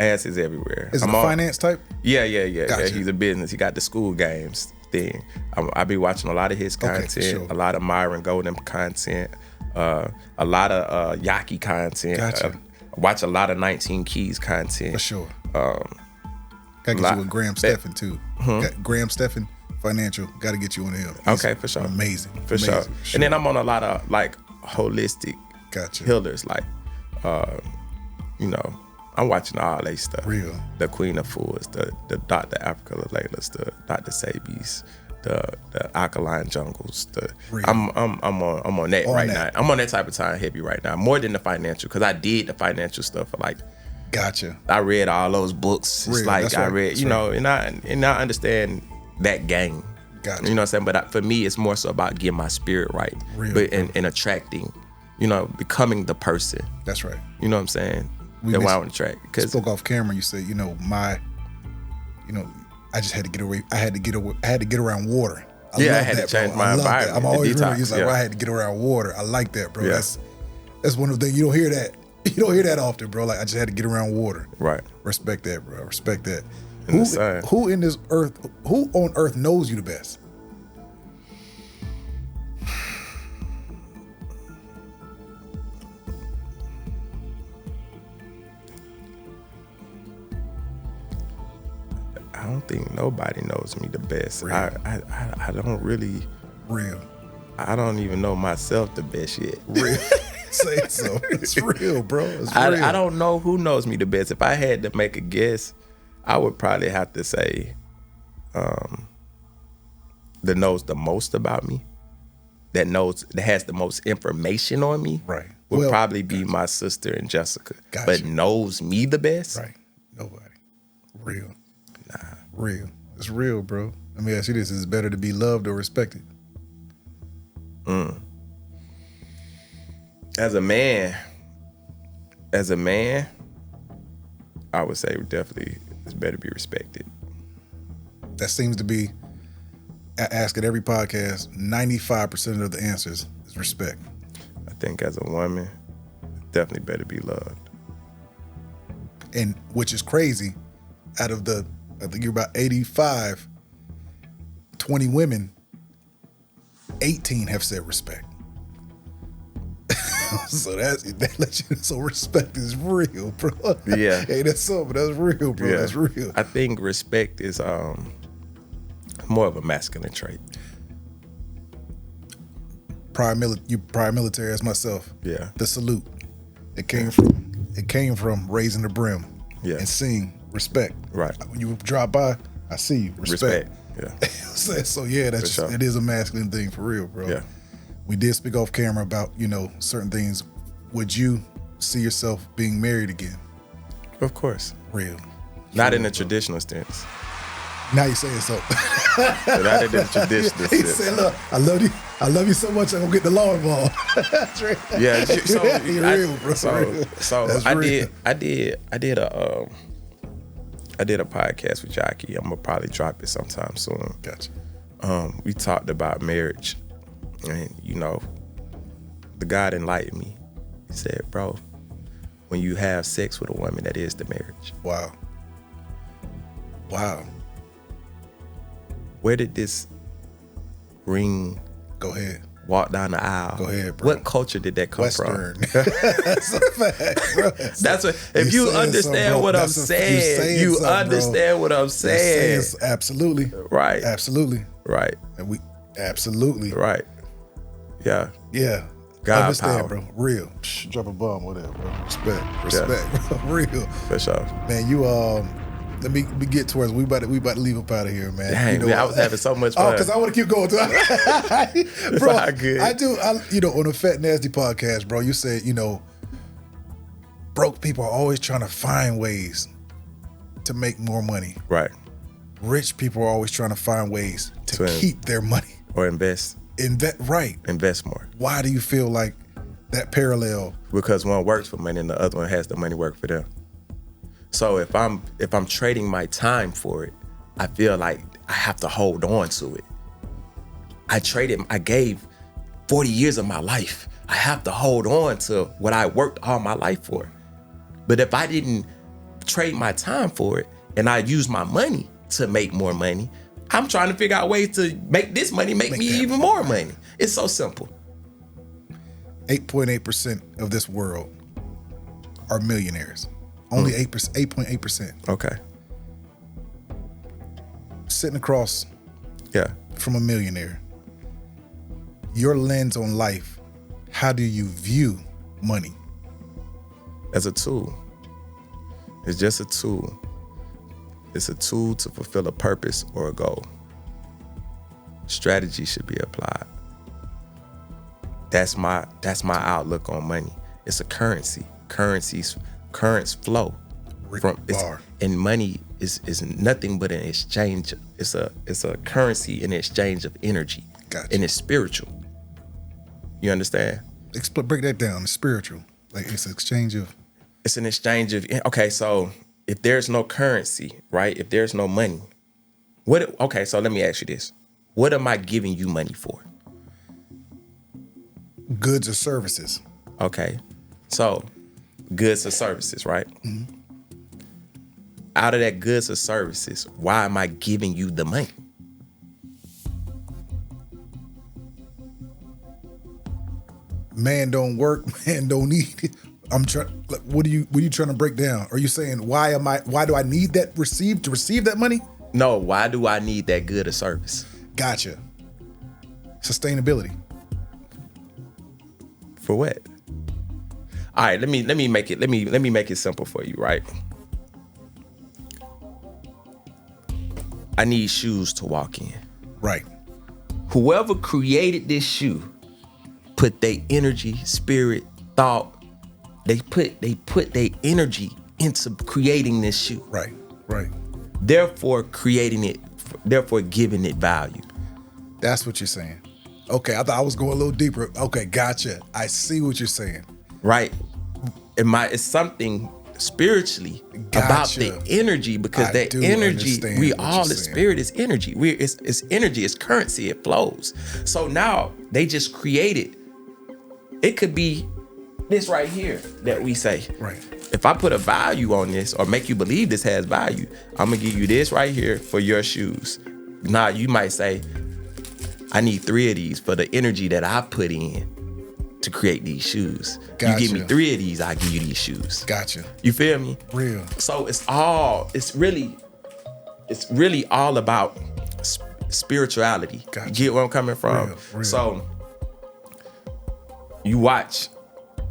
Ass is everywhere. Is it a finance type? Yeah. Gotcha. Yeah, he's a business. He got the school games thing. I be watching a lot of his content, sure. a lot of Myron Golden content, a lot of Yaki content. Gotcha. I watch a lot of 19 Keys content. For sure. Gotta get you with Graham Stephan too. Got Graham Stephan, financial. Got to get you on here. Okay, for sure. Amazing. For sure. And then I'm on a lot of like holistic Gotcha. healers, like, you know, I'm watching all they stuff. Real. The Queen of Fools, the Dr. Africa Laylas, the Dr. Sabies, the Alkaline Jungles. Real. I'm on that On right that. now. I'm on that type of time heavy right now, more than the financial, because I did the financial stuff for like. Gotcha. I read all those books. It's Real. like That's I right. read, That's you know, and I understand that game. Gotcha. You know what I'm saying? But for me, it's more so about getting my spirit right, Real. but and attracting, you know, becoming the person. That's right. You know what I'm saying? We That miss- I want to track. Because Spoke off camera. You said, you know, I just had to get away. I had to get around water. I love had that, to change bro. my I love that. environment. I'm always the remember detox, you like, yeah. well, I had to get around water. I like that, bro. Yeah. That's one of the things you don't hear that. You don't hear that often, bro. Like I just had to get around water. Right. Respect that, bro. Respect that. And the same. Who on earth knows you the best? I don't think nobody knows me the best. Real. I don't really. Real. I don't even know myself the best yet. Real. Say it so. It's real, bro. It's real. I don't know who knows me the best. If I had to make a guess, I would probably have to say that knows the most about me, that has the most information on me, Right. would Well, probably be my sister and Jessica. Gotcha. But knows me the best. Right. Nobody. Real. Nah. Real. It's real, bro. Let me ask you this. Is it better to be loved or respected? As a man, I would say definitely it's better to be respected. That seems to be, I ask at every podcast, 95% of the answers is respect. I think as a woman, definitely better be loved. And which is crazy, out of the, I think you're about 85, 20 women, 18 have said respect. So that lets you know, so respect is real, bro. Yeah. Hey, that's something. That's real, bro. Yeah. That's real. I think respect is more of a masculine trait. Prior military as myself. Yeah. The salute. It came from raising the brim. Yeah. And seeing respect. Right. When you drop by, I see you. Respect. Yeah. So yeah, that's For just, sure. it is a masculine thing for real, bro. Yeah. We did speak off camera about, you know, certain things. Would you see yourself being married again? Of course. Real. Not in a traditional sense. Now you saying so. Not in the traditional He sense. said, look, I love you so much I'm gonna get the law involved. That's real. Yeah, so You're real, bro. Real. So That's I real. did a podcast with Khacki. I'm gonna probably drop it sometime soon. Gotcha. We talked about marriage, and you know, the God enlightened me. He said, "Bro, when you have sex with a woman, that is the marriage." Wow. Where did this ring Go ahead. walk down the aisle? Go ahead, bro. What culture did that come Western. from? That's a fact, bro. That's what. If you saying understand something, bro. what I'm That's saying, you something, bro. understand what I'm You're saying. absolutely. Right. Absolutely. Right. And we absolutely. Right. Yeah. Yeah. God Understand, power. bro. Real. Drop a bomb, whatever, bro. Respect, bro. Real. For sure. Man, you let me get towards we about to leave up out of here, man. Dang, you know man, I what? was having so much fun. Oh, because I want to keep going. Bro, all good. I do. On the Fat Nasty podcast, bro, you said, broke people are always trying to find ways to make more money. Right. Rich people are always trying to find ways to keep their money. Or invest Right. Invest more. Why do you feel like that parallel? Because one works for money and the other one has the money work for them. So if I'm trading my time for it, I feel like I have to hold on to it. I gave 40 years of my life. I have to hold on to what I worked all my life for. But if I didn't trade my time for it and I use my money to make more money, I'm trying to figure out ways to make this money make me even more money. It's so simple. 8.8% of this world are millionaires. Only 8.8%. Okay. Sitting across Yeah. from a millionaire. Your lens on life, how do you view money? As a tool. It's just a tool. It's a tool to fulfill a purpose or a goal. Strategy should be applied. That's my outlook on money. It's a currency. Currents flow. And money is nothing but an exchange. It's a currency in exchange of energy. Gotcha. And it's spiritual. You understand? Break that down. It's spiritual. Like it's an exchange of. It's an exchange of. Okay, so if there's no currency, right? If there's no money, okay, so let me ask you this: what am I giving you money for? Goods or services. Okay, so goods or services, right? Mm-hmm. Out of that goods or services, why am I giving you the money? Man don't work, man don't eat. I'm trying. What are you trying to break down? Are you saying why do I need that to receive that money? No, why do I need that good or service? Gotcha. Sustainability. For what? All right, let me make it simple for you, right? I need shoes to walk in. Right. Whoever created this shoe put their energy, spirit, thought, they put their energy into creating this shoe. Right. Right. Therefore giving it value. That's what you're saying. Okay, I thought I was going a little deeper. Okay, gotcha. I see what you're saying. Right. It's something spiritually about the energy, because that energy, the spirit is energy. It's energy, it's currency, it flows. So now they just created, it could be this right here that we say. Right. If I put a value on this or make you believe this has value, I'm gonna give you this right here for your shoes. Now you might say, I need 3 of these for the energy that I put in to create these shoes. Gotcha. You give me 3 of these, I give you these shoes. Gotcha. You feel me? Real. So it's really all about spirituality. Gotcha. You get where I'm coming from? Real. So you watch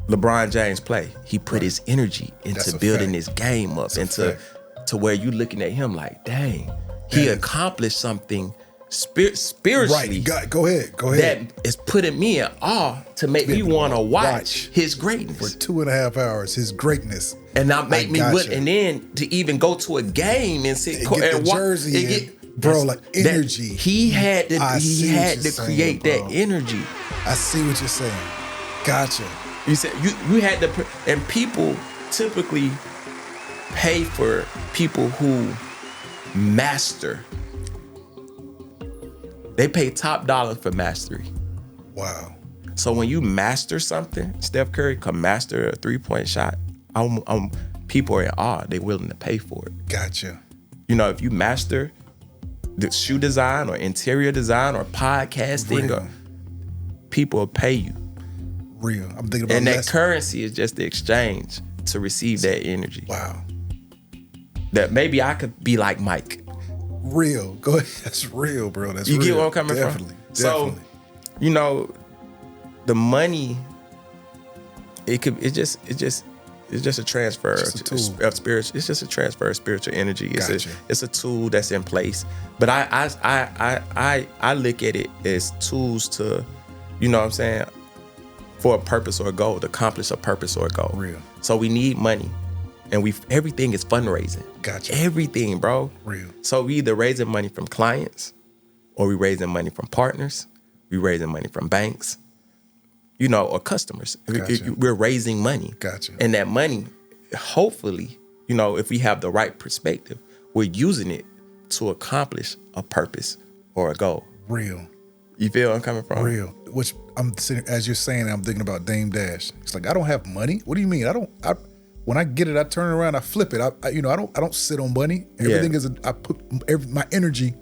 LeBron James play. He put his energy into building his game up, to where you looking at him like, dang, he accomplished something spiritually. Right. Go ahead. That is putting me in awe to make me want to watch his greatness for 2.5 hours. His greatness, and now make me and then to even go to a game and sit and walk, jersey, like energy. He had to create that energy. I see what you're saying. Gotcha. You said you had to, and people typically pay for people who master. They pay top dollar for mastery. Wow. So when you master something, Steph Curry can master a 3-point shot. People are in awe. They're willing to pay for it. Gotcha. You know, if you master the shoe design or interior design or podcasting, people will pay you. Real. I'm thinking about that currency is just the exchange to receive that energy. Wow. That maybe I could be like Mike. Real. Go ahead. That's real, bro. That's you real. Get where I'm coming from? Definitely. So, you know, the money, it's just a transfer of spirit. It's just a transfer of spiritual energy. It's a tool that's in place. But I look at it as tools to, you know what I'm saying, for a purpose or a goal, to accomplish a purpose or a goal. Real. So we need money. And everything is fundraising. Gotcha. Everything, bro. Real. So we either raising money from clients, or we raising money from partners. We raising money from banks, you know, or customers. Gotcha. We're raising money. Gotcha. And that money, hopefully, you know, if we have the right perspective, we're using it to accomplish a purpose or a goal. Real. You feel where I'm coming from? Real. Which I'm sitting, as you're saying, I'm thinking about Dame Dash. It's like, I don't have money. What do you mean? When I get it, I turn it around, I flip it. I don't sit on money. Everything is I put my energy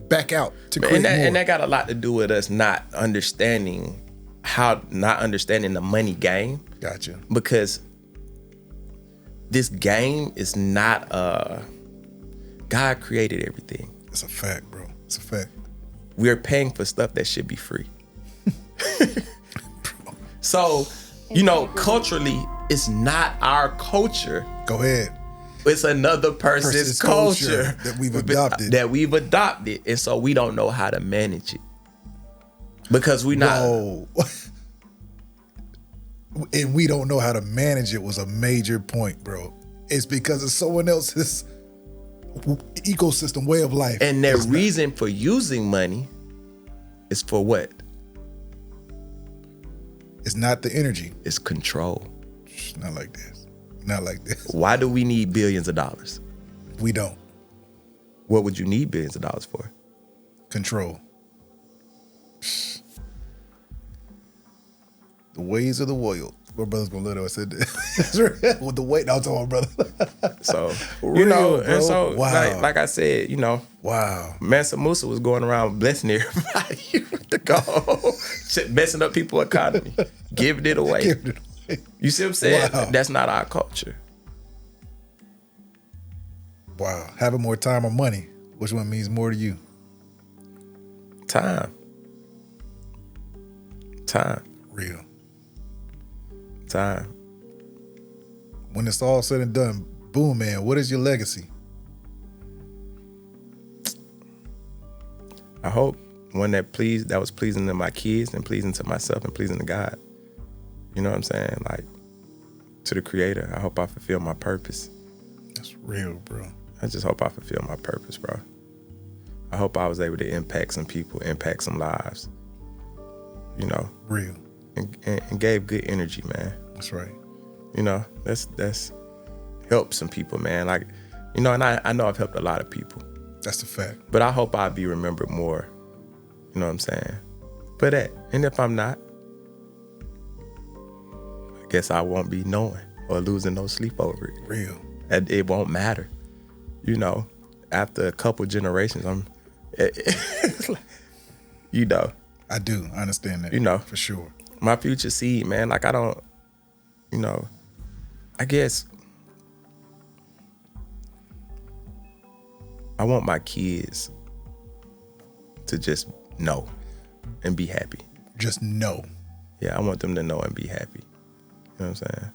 back out to create more. And that got a lot to do with us not understanding the money game. Gotcha. Because this game is not God created everything. It's a fact, bro. It's a fact. we're paying for stuff that should be free. So, culturally, it's not our culture. Go ahead. It's another person's culture that we've adopted. And so we don't know how to manage it. Because we not. Whoa. And we don't know how to manage it was a major point, bro. It's because of someone else's ecosystem, way of life. And their reason for using money is for what? It's not the energy. It's control. Not like this. Not like this. Why do we need billions of dollars? We don't. What would you need billions of dollars for? Control. The ways of the world. My brother's gonna let us say that. With the weight, I'll tell my brother. So, Real, and so, wow. like I said, Wow. Mansa Musa was going around blessing everybody to go, messing up people's economy, giving it away. You see what I'm saying? Wow. That's not our culture. Wow. Having more time or money, which one means more to you? Time. Real. Time. When it's all said and done, Boomman, what is your legacy? I hope one that was pleasing to my kids and pleasing to myself and pleasing to God. You know what I'm saying? Like, to the Creator, I hope I fulfill my purpose. That's real, bro. I just hope I fulfill my purpose, bro. I hope I was able to impact some people, impact some lives. Real. And gave good energy, man. That's right. That's helped some people, man. Like, and I know I've helped a lot of people. That's the fact. But I hope I'll be remembered more, you know what I'm saying, for that. And if I'm not, I guess I won't be knowing or losing no sleep over it. Real. And it won't matter. After a couple generations, I do. I understand that. For sure. My future seed, man, like I don't, I guess I want my kids to just know and be happy. Just know. Yeah, I want them to know and be happy. You know what I'm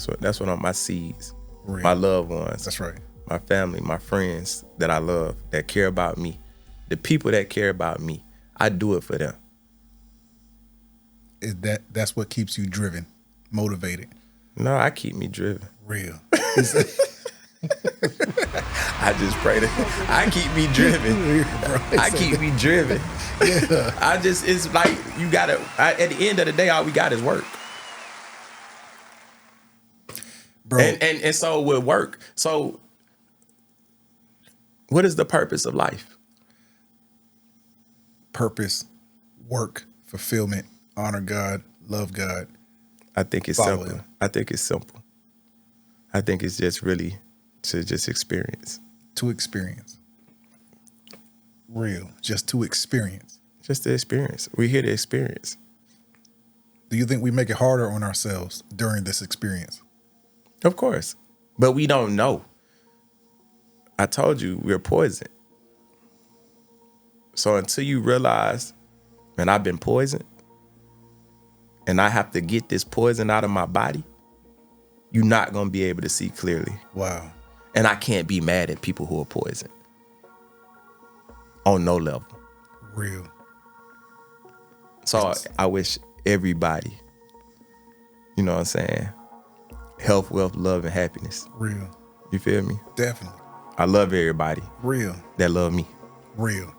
saying? That's what my seeds, Real. my loved ones. That's right. My family, my friends that I love, that care about me. The people that care about me, I do it for them. That's what keeps you driven, motivated? No, I keep me driven. Real. I just pray that I keep me driven. I keep me driven. Yeah. It's like you gotta, at the end of the day, all we got is work. Bro. And so with work, so what is the purpose of life? Purpose, work, fulfillment, honor God, love God. I think it's Follow simple. him. I think it's simple. I think it's just really to just experience. To experience. Real. Just to experience. Just to experience. We're here to experience. Do you think we make it harder on ourselves during this experience? Of course. But we don't know. I told you we're poison. So until you realize, man, I've been poisoned and I have to get this poison out of my body, you're not going to be able to see clearly. Wow. And I can't be mad at people who are poisoned. On no level. Real. So I wish everybody, you know what I'm saying, health, wealth, love, and happiness. Real. You feel me? Definitely. I love everybody Real. that love me. Real.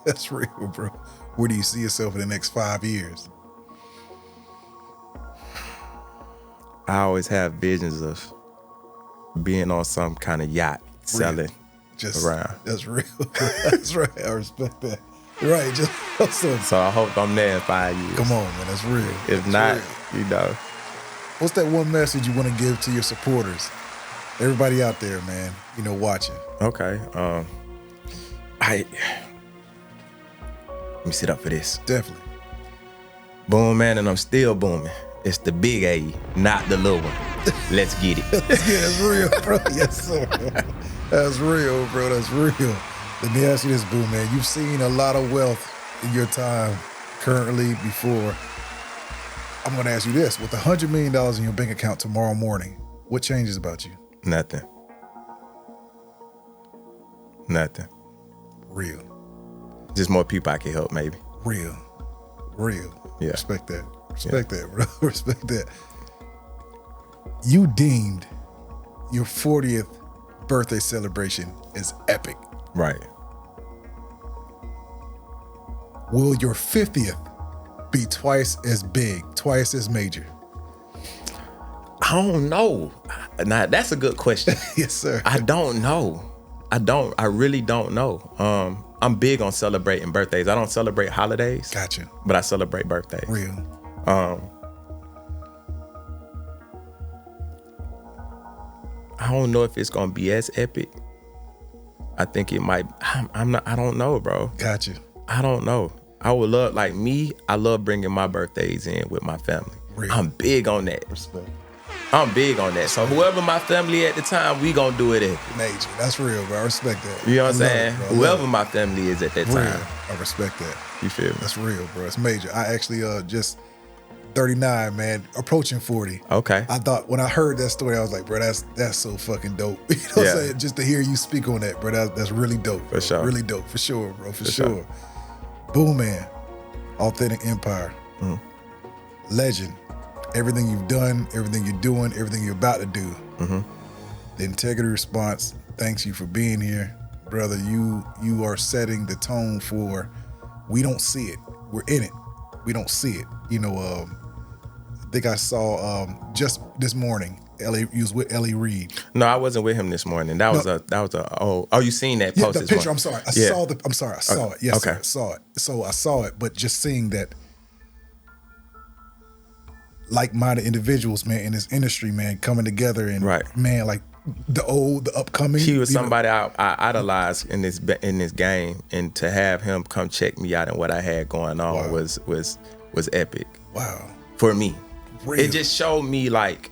That's real, bro. Where do you see yourself in the next 5 years? I always have visions of being on some kind of yacht selling around. That's real. That's right. I respect that. Right. Just awesome. So I hope I'm there in 5 years. Come on, man. That's real. If That's not, real. What's that one message you want to give to your supporters? Everybody out there, man, watching. Okay. Let me sit up for this. Definitely. Boomman, and I'm still booming. It's the big A, not the little one. Let's get it. Yeah, that's real, bro. Yes, sir. That's real, bro. That's real. Let me ask you this, Boomman. You've seen a lot of wealth in your time currently before. I'm going to ask you this. With $100 million in your bank account tomorrow morning, what changes about you? Nothing. Nothing. Real. Just more people I can help, maybe. Real. Yeah. Respect that. Respect that, bro. Respect that. You deemed your 40th birthday celebration as epic. Right. Will your 50th be twice as big, twice as major? I don't know. Now, that's a good question. Yes, sir. I don't know. I really don't know. I'm big on celebrating birthdays. I don't celebrate holidays. Gotcha. But I celebrate birthdays. Real. I don't know if it's gonna be as epic. I think it might. I don't know, bro. Gotcha. I don't know. I would love, like me, I love bringing my birthdays in with my family. Real. I'm big on that. Respect. I'm big on that. So whoever my family at the time, we gonna do it epic. Major. That's real, bro. I respect that. You know what I'm I love saying? it, bro. Whoever my family is at that Real. time. I respect that. You feel me? That's real, bro. It's major. I actually just 39, man, approaching 40. Okay. I thought when I heard that story, I was like, bro, that's so fucking dope. You know what I'm saying? Just to hear you speak on that, bro, that's really dope. Bro. For sure. Really dope, for sure, bro, for sure. sure. Boomman, Authentic Empire, legend. Everything you've done, everything you're doing, everything you're about to do. The Integrity Response, thanks you for being here. Brother, you are setting the tone for, we don't see it. We're in it. We don't see it. You know, I think I saw just this morning, you was with Ellie Reed. No, I wasn't with him this morning. That was you seen that Yeah, post the this picture, morning? I'm sorry. I saw it. Yes, okay. sir, I saw it. So I saw it, but just seeing that like-minded individuals, man, in this industry, man, coming together and man, like the upcoming. He was somebody I idolized in this game, and to have him come check me out and what I had going on was epic. Wow. For me. Real. It just showed me like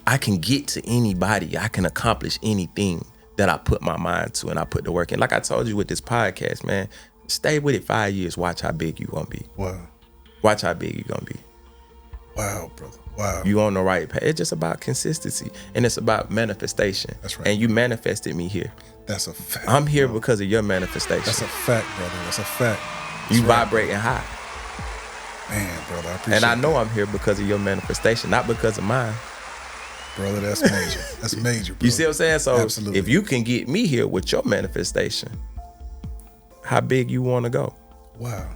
I can get to anybody. I can accomplish anything that I put my mind to and I put the work in. Like I told you with this podcast, man, stay with it 5 years. Watch how big you gonna be. Wow. Watch how big you gonna be. Wow, brother. Wow. You on the right path. It's just about consistency and it's about manifestation. That's right. And you manifested me here. That's a fact. I'm here because of your manifestation. That's a fact, brother. That's a fact. You vibrating high. Man, brother, I appreciate And I know that. I'm here because of your manifestation, not because of mine. Brother, that's major. That's major, bro. You see what I'm saying? So Absolutely. if you can get me here with your manifestation, how big you want to go? Wow.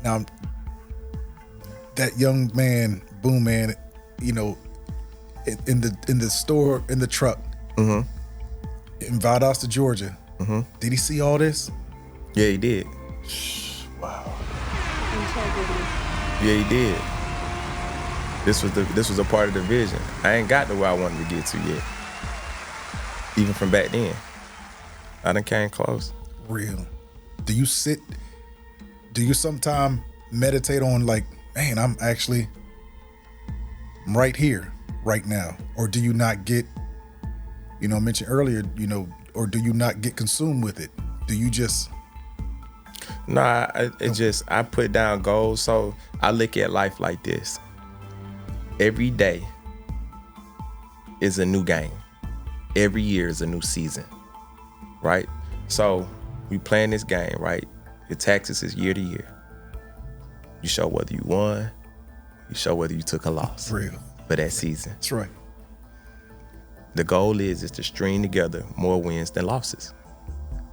Now, that young man, Boomman, you know, in the store, in the truck, in Valdosta, Georgia, did he see all this? Yeah, he did. Wow. Yeah, he did. This was a part of the vision. I ain't got to where I wanted to get to yet. Even from back then, I done came close. Real. Do you sometime meditate on like, man, I'm right here, right now? Or do you not get, I mentioned earlier, or do you not get consumed with it? Do you just... Nah, I put down goals. So I look at life like this. Every day is a new game. Every year is a new season, right? So we playing this game, right? Your taxes is year to year. You show whether you won, you show whether you took a loss. Real. For that season. That's right. The goal is to string together more wins than losses.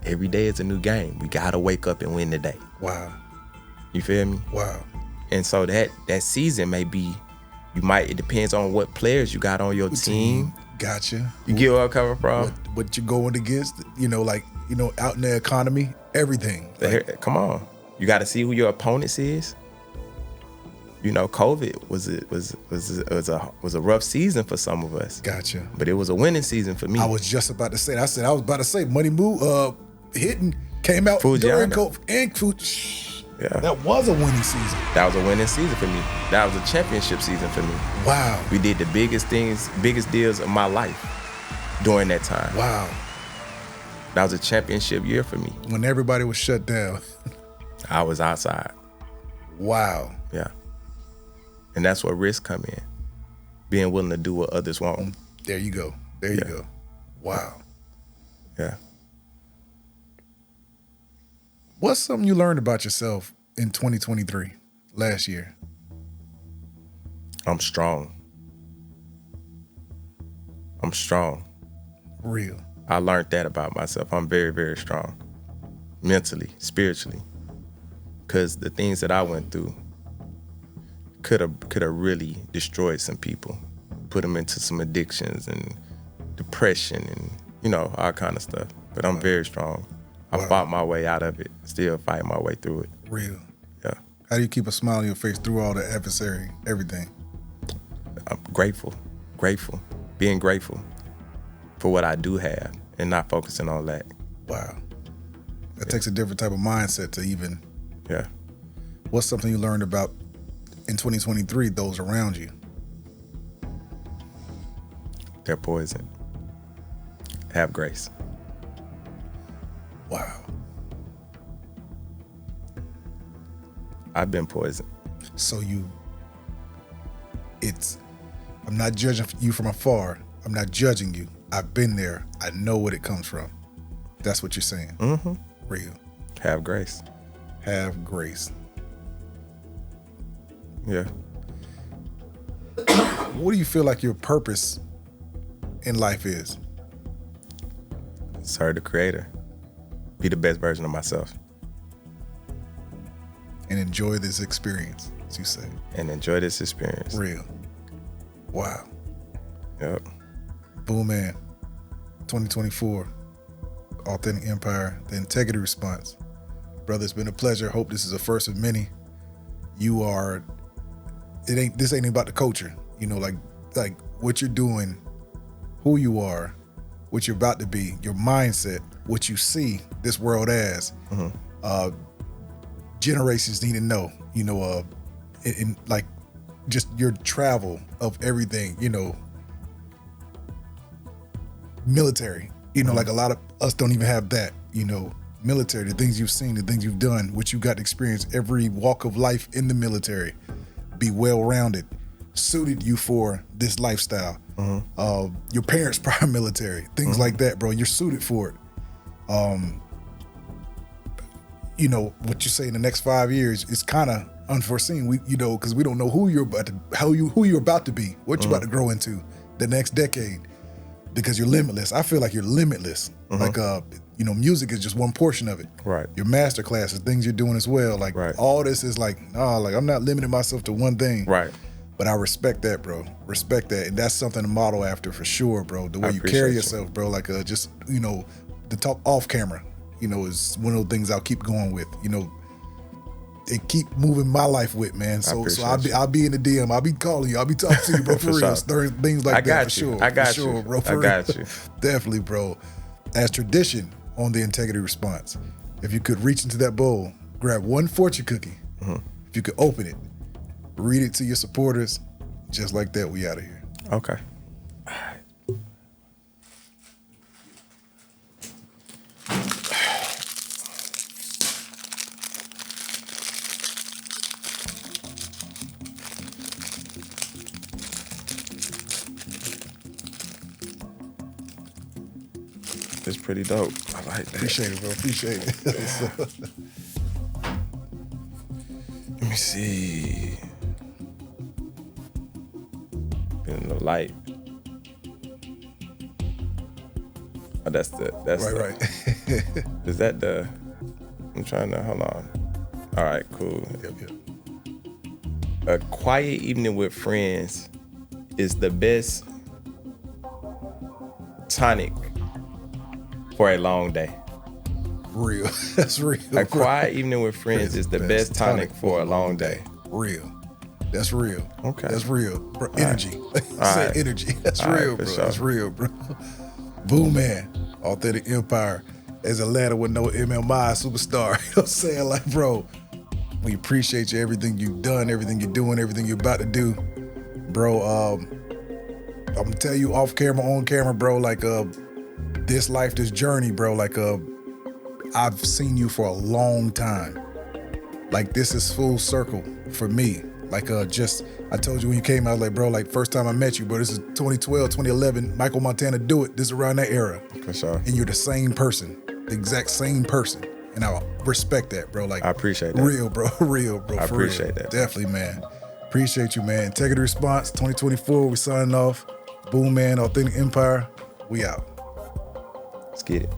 Every day is a new game. We gotta wake up and win the day. Wow. You feel me? Wow. And so that season may be, it depends on what players you got on your team. Gotcha. You get where I'm coming from? What you're going against, out in the economy, everything. Come on. You got to see who your opponents is. COVID was a rough season for some of us. Gotcha. But it was a winning season for me. I was just about to say that. I was about to say Money Move hitting came out Fujiana. during COVID and Yeah. That was a winning season. That was a winning season for me. That was a championship season for me. Wow. We did the biggest deals of my life. during that time. Wow. That was a championship year for me. When everybody was shut down. I was outside. Wow. Yeah. And that's where risk come in. Being willing to do what others won't. There you go. There you go. Wow. Yeah. What's something you learned about yourself in 2023, last year? I'm strong. I'm strong. Real. I learned that about myself. I'm very, very strong. Mentally, spiritually. Because the things that I went through could have really destroyed some people. Put them into some addictions and depression and, you know, all kind of stuff. But I'm very strong. I fought my way out of it. Still fighting my way through it. Real. Yeah. How do you keep a smile on your face through all the adversary, everything? I'm grateful. Being grateful for what I do have and not focusing on lack. Wow. That takes a different type of mindset to even. Yeah. What's something you learned about in 2023, those around you? They're poison. Have grace. Wow. I've been poisoned. So I'm not judging you from afar. I'm not judging you. I've been there. I know what it comes from. That's what you're saying. Mm-hmm. Real. Have grace. Have grace. Yeah. What do you feel like your purpose in life is? Serve the Creator. Be the best version of myself. And enjoy this experience, as you say. And enjoy this experience. Real. Wow. Yep. Boomman, 2024, Authentic Empire, the Integrity Response. Brother, it's been a pleasure. Hope this is a first of many. This ain't about the culture. You know, like what you're doing, who you are, what you're about to be, your mindset, what you see this world as. Mm-hmm. Generations need to know, you know, in like just your travel of everything, you know, military, you know, like a lot of us don't even have that, you know, military, the things you've seen, the things you've done, what you got to experience every walk of life in the military, be well-rounded, suited you for this lifestyle. Mm-hmm. Your parents prior military, things like that, bro, you're suited for it. You know, what you say in the next 5 years is kind of unforeseen. Because we don't know who you're about to be, what you're about to grow into the next decade, because you're limitless. I feel like you're limitless. Like, you know, music is just one portion of it. Right. Your master classes, things you're doing as well. Like, all this is like, I'm not limiting myself to one thing. Right. But I respect that, bro. Respect that. And that's something to model after for sure, bro. The way you carry yourself, bro. Like, just, you know, the talk off camera, you know, is one of the things I'll keep going with. You know, it keep moving my life with, man. So I'll be in the DM. I'll be calling you. I'll be talking to you, bro, for real. Sure. Things like that, for sure. I got you, bro. I got you. Definitely, bro. As tradition on the Integrity Response, if you could reach into that bowl, grab one fortune cookie. Mm-hmm. If you could open it, read it to your supporters, just like that, we out of here. Okay. It's pretty dope. I like that. Appreciate it, bro. Appreciate it. Let me see. In the light. Oh, that's right. Is that the? I'm trying to hold on. All right, cool. Yep. A quiet evening with friends is the best tonic for a long day. Real. That's real. A quiet evening with friends is the best tonic for a long day. Real. That's real. Okay. That's real. Bro, energy. Right. Energy. That's All real, right, bro. sure. That's real, bro. Boomman, Authentic Empire. As Atlanta with no MMI superstar. You know what I'm saying? Like, bro, we appreciate you, everything you've done, everything you're doing, everything you're about to do. Bro, gonna tell you off camera, on camera, bro, like this life, this journey, bro, like I've seen you for a long time. Like this is full circle for me. Like just I told you when you came out, like bro, like first time I met you, bro, this is 2012, 2011, Michael Montana Do It. This is around that era. For sure. And you're the same person, the exact same person. And I respect that, bro. Like I appreciate that. Real, bro. Real, bro. I for appreciate real. that. Definitely, man. Appreciate you, man. Integrity Response 2024. We signing off. Boomman, Authentic Empire. We out. Let's get it.